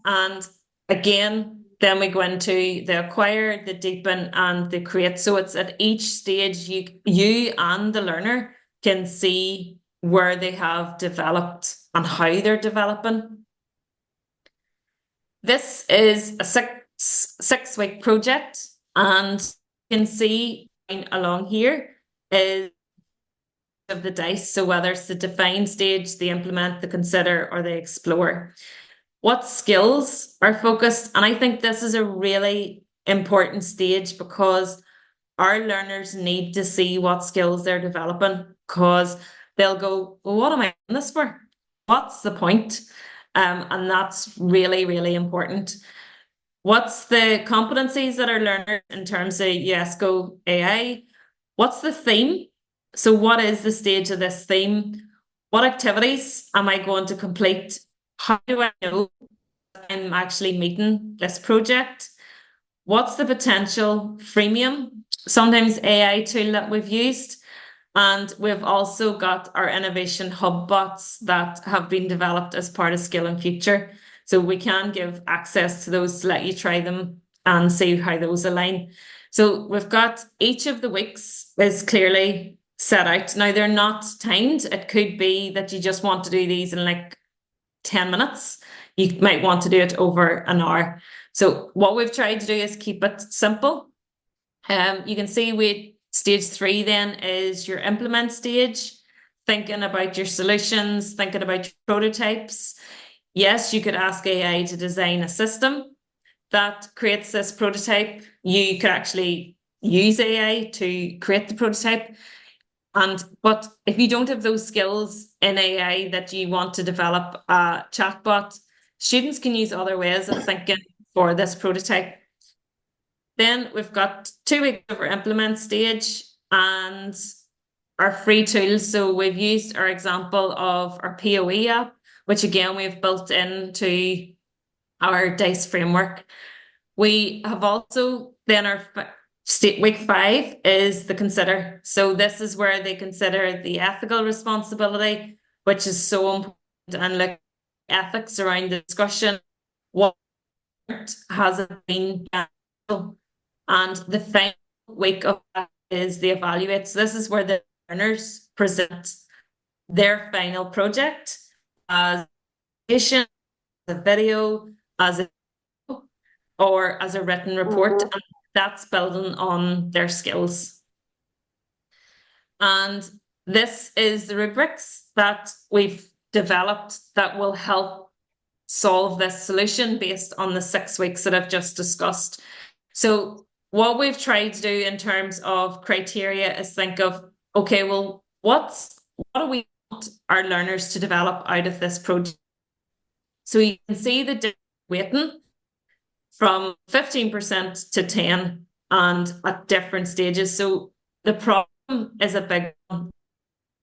And again, then we go into the acquire, the deepen, and the create. So it's at each stage you and the learner can see where they have developed and how they're developing. This is a six-week project, and you can see along here is of the DICE. So whether it's the define stage, the implement, the consider, or the explore. What skills are focused? And I think this is a really important stage because our learners need to see what skills they're developing, because they'll go, well, what am I doing this for? What's the point? And that's really, really important. What's the competencies that are learned in terms of UNESCO AI? What's the theme? So what is the stage of this theme? What activities am I going to complete? How do I know I'm actually meeting this project? What's the potential freemium, sometimes AI tool that we've used? And we've also got our innovation hub bots that have been developed as part of Skill and Future. So we can give access to those to let you try them and see how those align. So we've got each of the weeks is clearly set out. Now they're not timed. It could be that you just want to do these in like 10 minutes. You might want to do it over an hour. So what we've tried to do is keep it simple. You can see we stage 3 then is your implement stage, thinking about your solutions, thinking about your prototypes. Yes, you could ask AI to design a system that creates this prototype. You could actually use AI to create the prototype. But if you don't have those skills in AI that you want to develop a chatbot, students can use other ways of thinking for this prototype. Then we've got 2 weeks of our implement stage and our free tools. So we've used our example of our POE app, which again we've built into our DICE framework. We have also then our week 5 is the consider. So this is where they consider the ethical responsibility, which is so important, and look ethics around the discussion. What has it been? And the final week of that is the evaluate. So this is where the learners present their final project as a video, as a or as a written report, and that's building on their skills. And this is the rubrics that we've developed that will help solve this solution based on the 6 weeks that I've just discussed. So what we've tried to do in terms of criteria is think of, okay, well, what do we want our learners to develop out of this project? So you can see the weighting from 15% to 10 and at different stages. So the problem is a big one,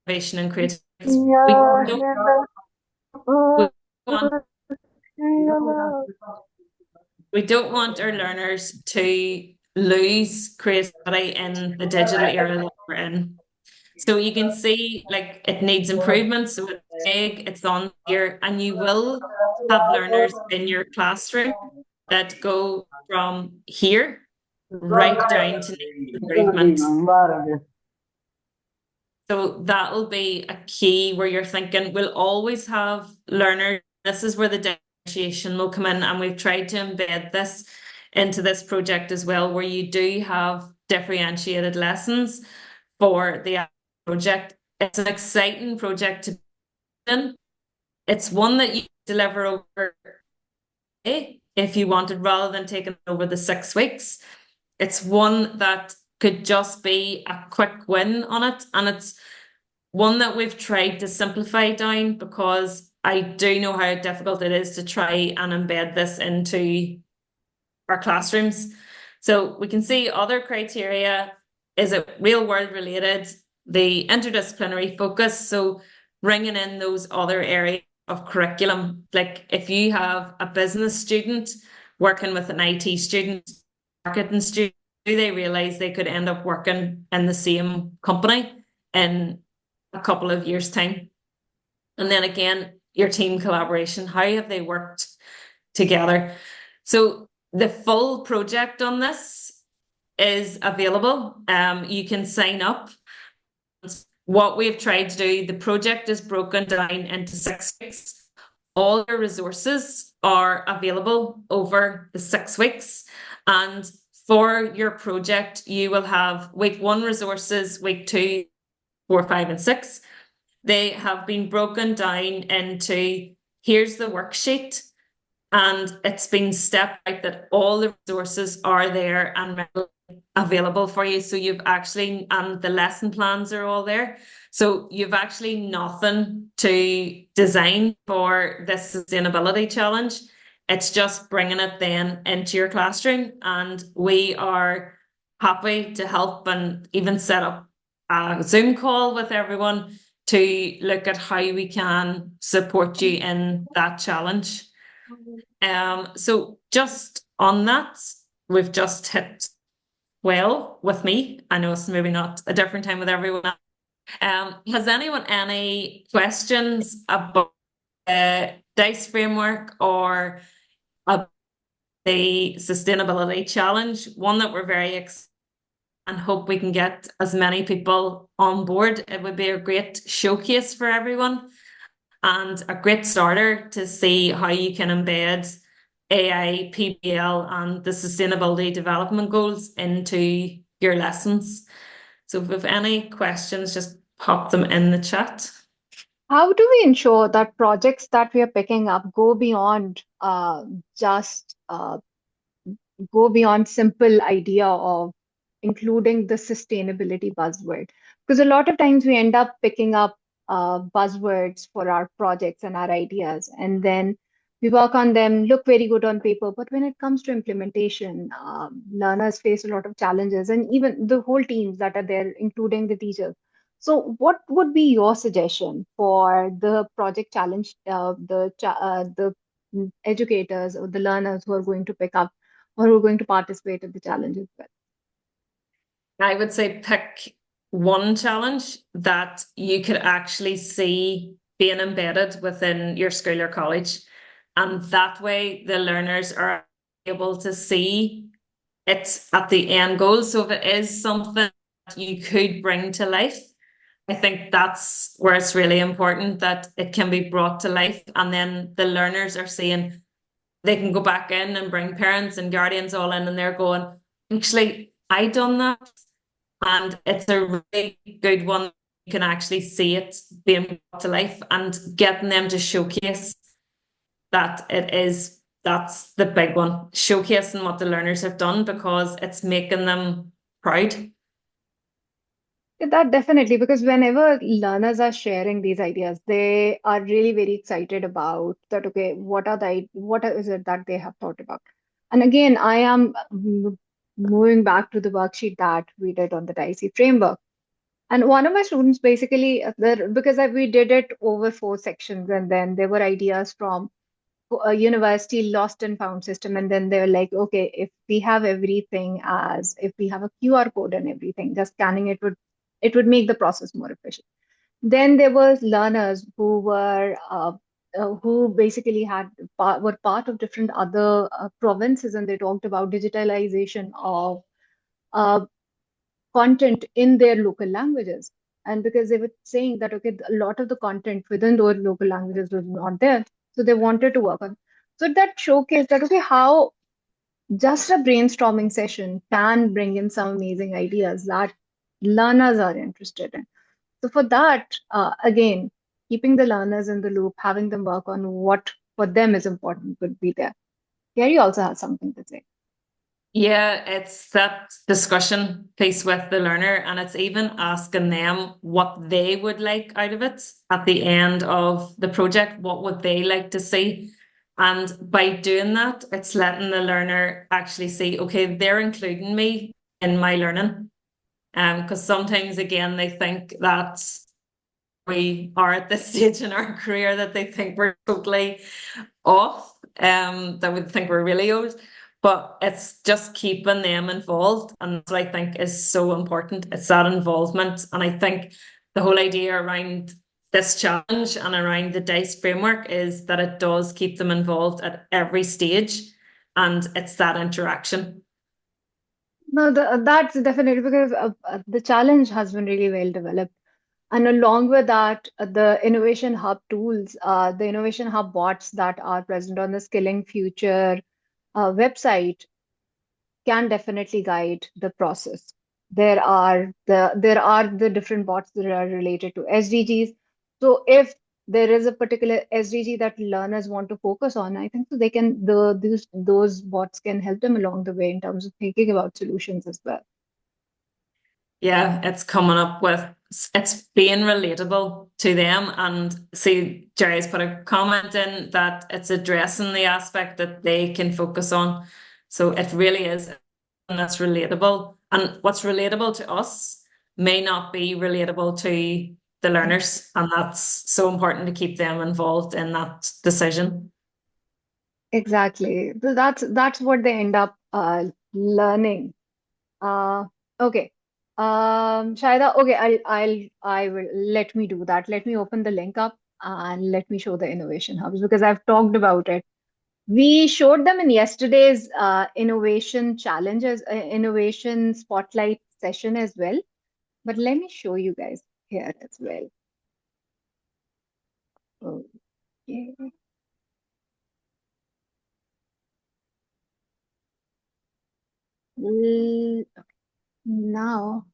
innovation and creativity. We don't want our learners to lose creativity in the digital era that we're in. So you can see like it needs improvement. So it's big, it's on here, and you will have learners in your classroom that go from here right down to improvement. So that'll be a key where you're thinking we'll always have learners. This is where the differentiation will come in, and we've tried to embed this into this project as well, where you do have differentiated lessons for the project. It's an exciting project to be in. It's one that you deliver over if you wanted, rather than taking over the 6 weeks. It's one that could just be a quick win on it, and it's one that we've tried to simplify down because I do know how difficult it is to try and embed this into our classrooms. So we can see other criteria. Is it real world related? The interdisciplinary focus. So bringing in those other areas of curriculum. Like if you have a business student working with an IT student, marketing student, do they realize they could end up working in the same company in a couple of years' time? And then again, your team collaboration. How have they worked together? So the full project on this is available. You can sign up. What we've tried to do, the project is broken down into 6 weeks. All your resources are available over the 6 weeks. And for your project, you will have week 1 resources, week 2, 4, 5, and 6. They have been broken down into here's the worksheet, and it's been stepped out that all the resources are there and available for you. So you've actually, and the lesson plans are all there. So you've actually nothing to design for this sustainability challenge. It's just bringing it then into your classroom, and we are happy to help and even set up a Zoom call with everyone to look at how we can support you in that challenge. So just on that, we've just hit well with me. I know it's maybe not a different time with everyone else. Has anyone any questions about the DICE framework or about the sustainability challenge? One that we're very excited and hope we can get as many people on board. It would be a great showcase for everyone and a great starter to see how you can embed AI, PBL, and the sustainability development goals into your lessons. So if you have any questions, just pop them in the chat. How do we ensure that projects that we are picking up just go beyond simple idea of including the sustainability buzzword? Because a lot of times we end up picking up buzzwords for our projects and our ideas, and then we work on them, look very good on paper, but when it comes to implementation, learners face a lot of challenges, and even the whole teams that are there, including the teachers. So, what would be your suggestion for the project challenge, the educators or the learners who are going to pick up or who are going to participate in the challenge as well? I would say pick one challenge that you could actually see being embedded within your school or college. And that way the learners are able to see it at the end goal. So if it is something that you could bring to life, I think that's where it's really important that it can be brought to life. And then the learners are seeing they can go back in and bring parents and guardians all in and they're going, actually, I done that. And it's a really good one. You can actually see it being brought to life and getting them to showcase that it is, that's the big one, showcasing what the learners have done because it's making them proud. Yeah, that definitely, because whenever learners are sharing these ideas, they are really very excited about that. Okay, what is it that they have thought about? And again, I am moving back to the worksheet that we did on the DICE framework. And one of my students basically, because we did it over 4 sections, and then there were ideas from a university lost and found system, and then they're like, okay, if we have everything as if we have a QR code and everything, just scanning it would make the process more efficient. Then there was learners who basically were part of different other provinces, and they talked about digitalization of uh, content in their local languages. And because they were saying that, okay, a lot of the content within those local languages was not there. So they wanted to work on. So that showcased that, okay, how just a brainstorming session can bring in some amazing ideas that learners are interested in. So for that, again, keeping the learners in the loop, having them work on what for them is important would be there. Gary also has something to say. Yeah, it's that discussion piece with the learner, and it's even asking them what they would like out of it at the end of the project. What would they like to see? And by doing that, it's letting the learner actually see, okay, they're including me in my learning. Because sometimes again they think that we are at this stage in our career that they think we're totally off, that we think we're really old. But it's just keeping them involved. And that's what I think is so important. It's that involvement. And I think the whole idea around this challenge and around the DICE framework is that it does keep them involved at every stage. And it's that interaction. No, that's definitely because the challenge has been really well developed. And along with that, the Innovation Hub tools, the Innovation Hub bots that are present on the Skilling Future website can definitely guide the process. There are the different bots that are related to SDGs. So if there is a particular SDG that learners want to focus on, I think so they can those bots can help them along the way in terms of thinking about solutions as well. Yeah, it's coming up with it's being relatable to them. And see, Gerry's put a comment in that it's addressing the aspect that they can focus on. So it really is, and that's relatable. And what's relatable to us may not be relatable to the learners. And that's so important to keep them involved in that decision. Exactly. So that's what they end up learning. Uh, okay. Shaida, okay, I will let me do that. Let me open the link up and let me show the innovation hubs because I've talked about it. We showed them in yesterday's innovation challenges, innovation spotlight session as well. But let me show you guys here as well. Okay. L- Now,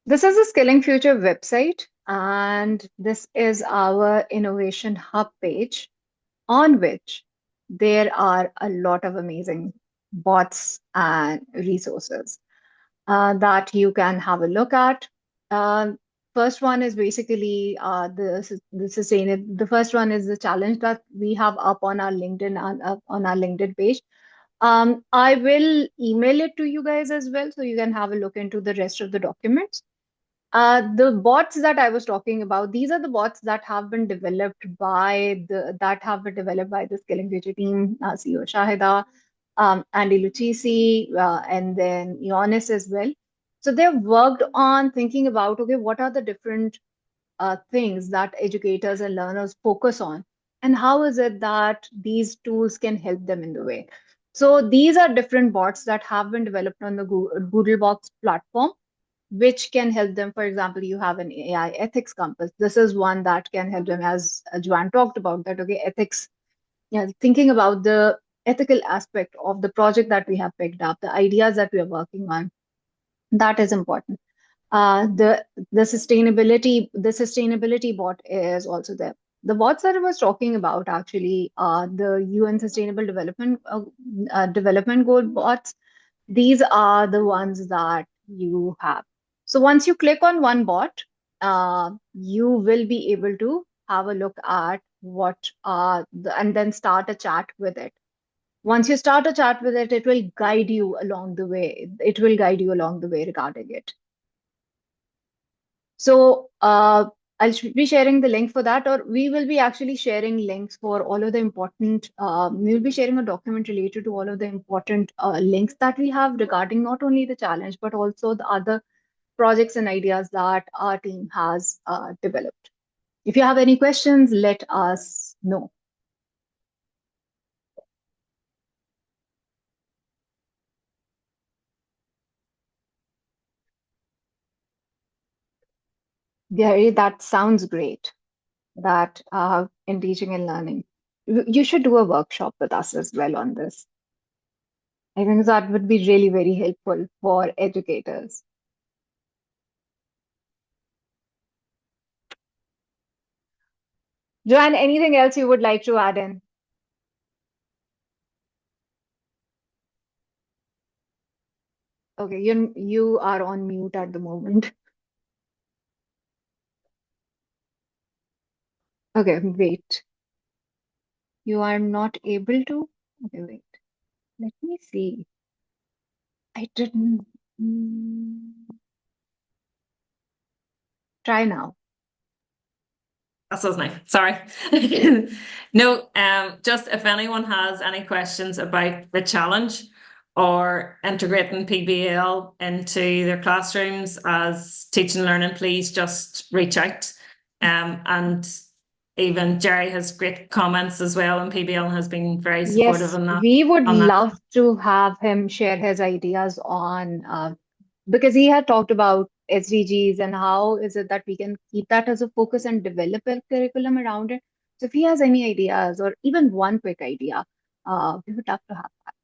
this is the Skilling Future website, and this is our innovation hub page on which there are a lot of amazing bots and resources that you can have a look at. Uh, First one is basically the sustainable. The first one is the challenge that we have up on our LinkedIn on our LinkedIn page. I will email it to you guys as well, so you can have a look into the rest of the documents. The bots that I was talking about, these are the bots that have been developed by the Skilling Future team, CEO Shahida, Andy Lucchesi, and then Ionis as well. So they've worked on thinking about, okay, what are the different things that educators and learners focus on, and how is it that these tools can help them in the way. So these are different bots that have been developed on the Google Box platform which can help them. For example, you have an AI ethics compass. This is one that can help them, as Joanne talked about, that, okay, ethics, yeah, thinking about the ethical aspect of the project that we have picked up, the ideas that we are working on, that is important. The sustainability bot is also there. The bots that I was talking about actually are the UN Sustainable Development Goal bots. These are the ones that you have. So once you click on one bot, you will be able to have a look at and then start a chat with it. Once you start a chat with it, it will guide you along the way. It will guide you along the way regarding it. So be sharing the link for that, or we will be actually sharing links for all of the important. We will be sharing a document related to all of the important links that we have regarding not only the challenge but also the other projects and ideas that our team has developed. If you have any questions, let us know. Gary, that sounds great. That in teaching and learning, you should do a workshop with us as well on this. I think that would be really very helpful for educators. Joanne, anything else you would like to add in? Okay, you are on mute at the moment. Okay, wait. You are not able to? Okay, wait. Let me see. I didn't. Try now. That was nice. Sorry. No, just if anyone has any questions about the challenge or integrating PBL into their classrooms as teaching and learning, please just reach out. And even Gerry has great comments as well, and PBL has been very supportive Yes, on that. we would On that. love to have him share his ideas on because he had talked about SDGs and how is it that we can keep that as a focus and develop a curriculum around it. So if he has any ideas or even one quick idea, we would love to have that.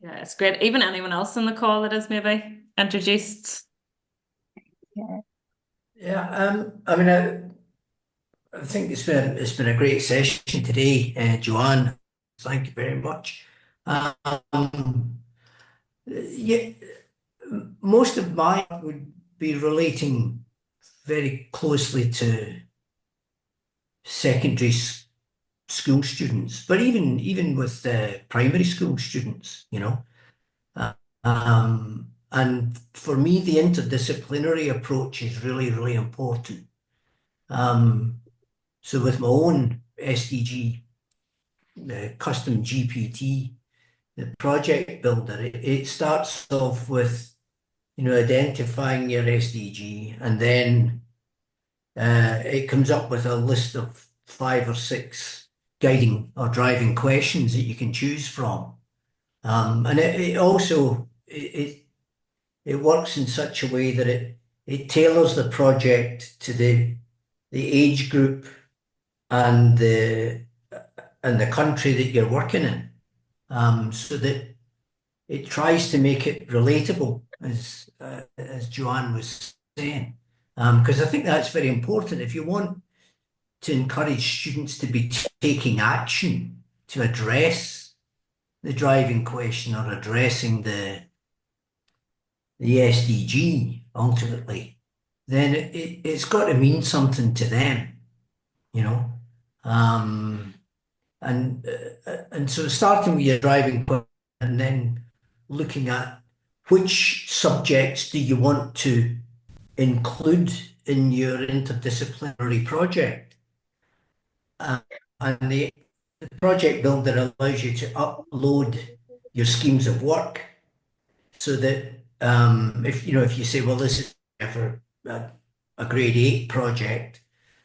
Yeah, it's great. Even anyone else on the call that is maybe introduced. Yeah. Yeah, I mean, I think it's been a great session today, Joanne. Thank you very much. Yeah, most of mine would be relating very closely to secondary school students, but even with primary school students, you know. Um, And for me, the interdisciplinary approach is really, really important. So with my own SDG, the custom GPT, the project builder, it starts off with, identifying your SDG, and then it comes up with a list of 5 or 6 guiding or driving questions that you can choose from. And it also it works in such a way that it tailors the project to the age group and the country that you're working in, so that it tries to make it relatable, as Joanne was saying, because I think that's very important. If you want to encourage students to be taking action to address the driving question or addressing the SDG ultimately, then it's got to mean something to them, you know. And so starting with your driving question and then looking at which subjects do you want to include in your interdisciplinary project. And the project builder allows you to upload your schemes of work so that if you say, well, this is for a grade 8 project,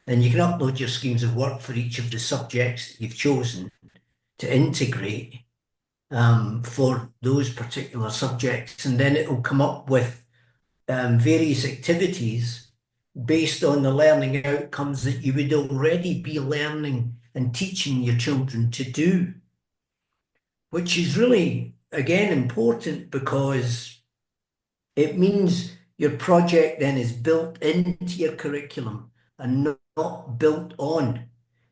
then you can upload your schemes of work for each of the subjects that you've chosen to integrate for those particular subjects, and then it will come up with various activities based on the learning outcomes that you would already be learning and teaching your children to do, which is really, again, important because it means your project then is built into your curriculum and not built on.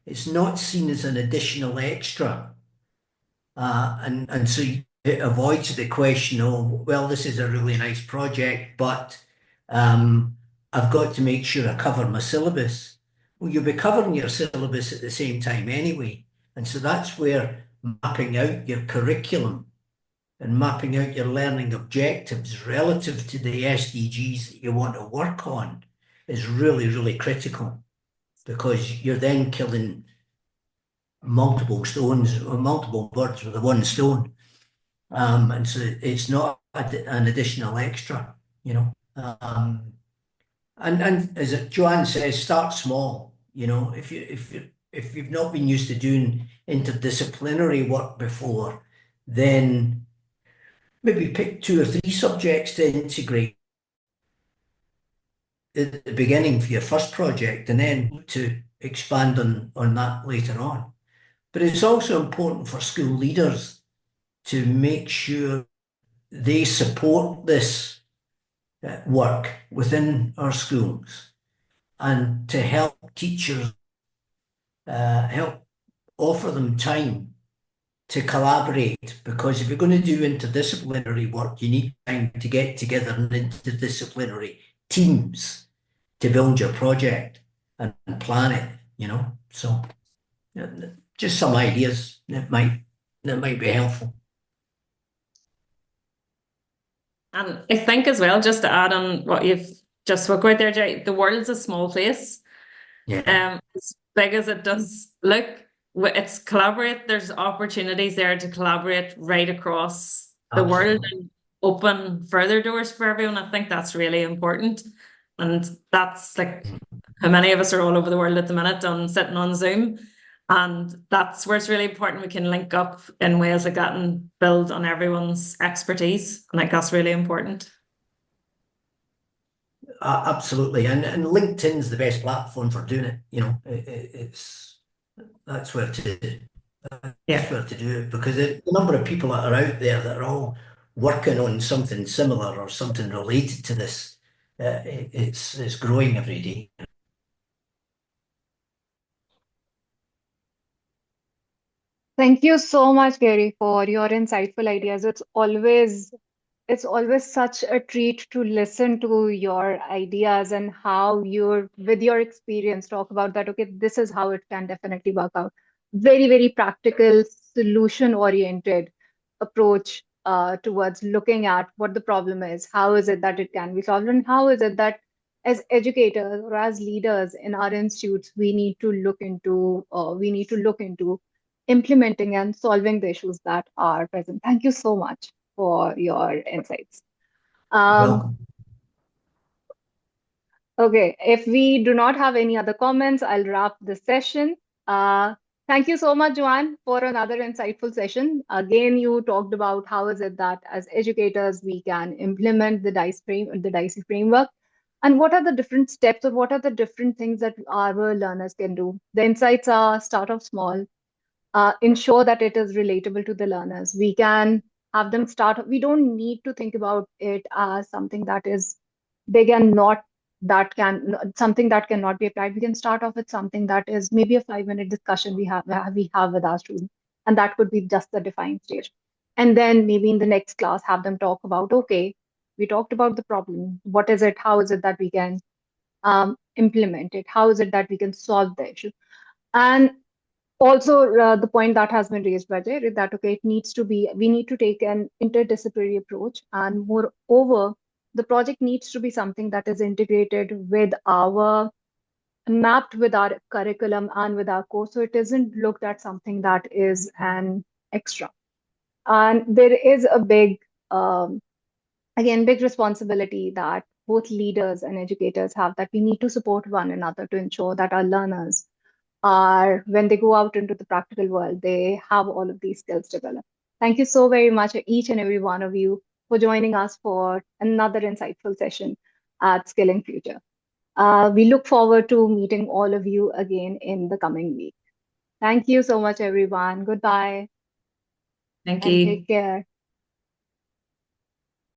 It's not seen as an additional extra. And so it avoids the question of, well, this is a really nice project, but I've got to make sure I cover my syllabus. Well, you'll be covering your syllabus at the same time anyway. And so that's where mapping out your curriculum and mapping out your learning objectives relative to the SDGs that you want to work on is really, really critical, because you're then killing multiple stones or multiple birds with a one stone. And so it's not an additional extra, And as Joanne says, start small. If you've not been used to doing interdisciplinary work before, then maybe pick 2 or 3 subjects to integrate at the beginning for your first project, and then to expand on that later on. But it's also important for school leaders to make sure they support this work within our schools, and to help teachers, help offer them time to collaborate, because if you're going to do interdisciplinary work, you need time to get together in interdisciplinary teams to build your project and plan it, so just some ideas that might be helpful. And I think as well, just to add on what you've just spoke about there, Gerry, the world's a small place. Yeah. As big as it does look, it's collaborate. There's opportunities there to collaborate right across the world and open further doors for everyone. I think that's really important. And that's like how many of us are all over the world at the minute on sitting on Zoom. And that's where it's really important we can link up in ways like that and build on everyone's expertise. I think that's really important. Absolutely, and LinkedIn's the best platform for doing it. That's where to do it, because the number of people that are out there that are all working on something similar or something related to this, it's growing every day. Thank you so much, Gerry, for your insightful ideas. It's always such a treat to listen to your ideas and how you're, with your experience, talk about that. Okay, this is how it can definitely work out. Very, very practical, solution-oriented approach towards looking at what the problem is, how is it that it can be solved, and how is it that as educators or as leaders in our institutes, we need to look into implementing and solving the issues that are present. Thank you so much for your insights. Welcome. Okay, if we do not have any other comments, I'll wrap the session. Thank you so much, Joanne, for another insightful session. Again, you talked about how is it that as educators we can implement the DICE framework, and what are the different steps or what are the different things that our learners can do. The insights are start off small, ensure that it is relatable to the learners. We can have them start. We don't need to think about it as something that is big and not something that cannot be applied. We can start off with something that is maybe a 5-minute discussion we have with our students, and that could be just the defined stage. And then maybe in the next class have them talk about, okay, we talked about the problem. What is it? How is it that we can implement it? How is it that we can solve the issue? And also, the point that has been raised by Gerry, that okay, we need to take an interdisciplinary approach, and moreover, the project needs to be something that is integrated with our mapped with our curriculum and with our course, so it isn't looked at something that is an extra. And there is a big responsibility that both leaders and educators have, that we need to support one another to ensure that our learners are, when they go out into the practical world, they have all of these skills developed. Thank you so very much, each and every one of you, for joining us for another insightful session at Skilling Future. We look forward to meeting all of you again in the coming week. Thank you so much, everyone. Goodbye. Thank And you. take care.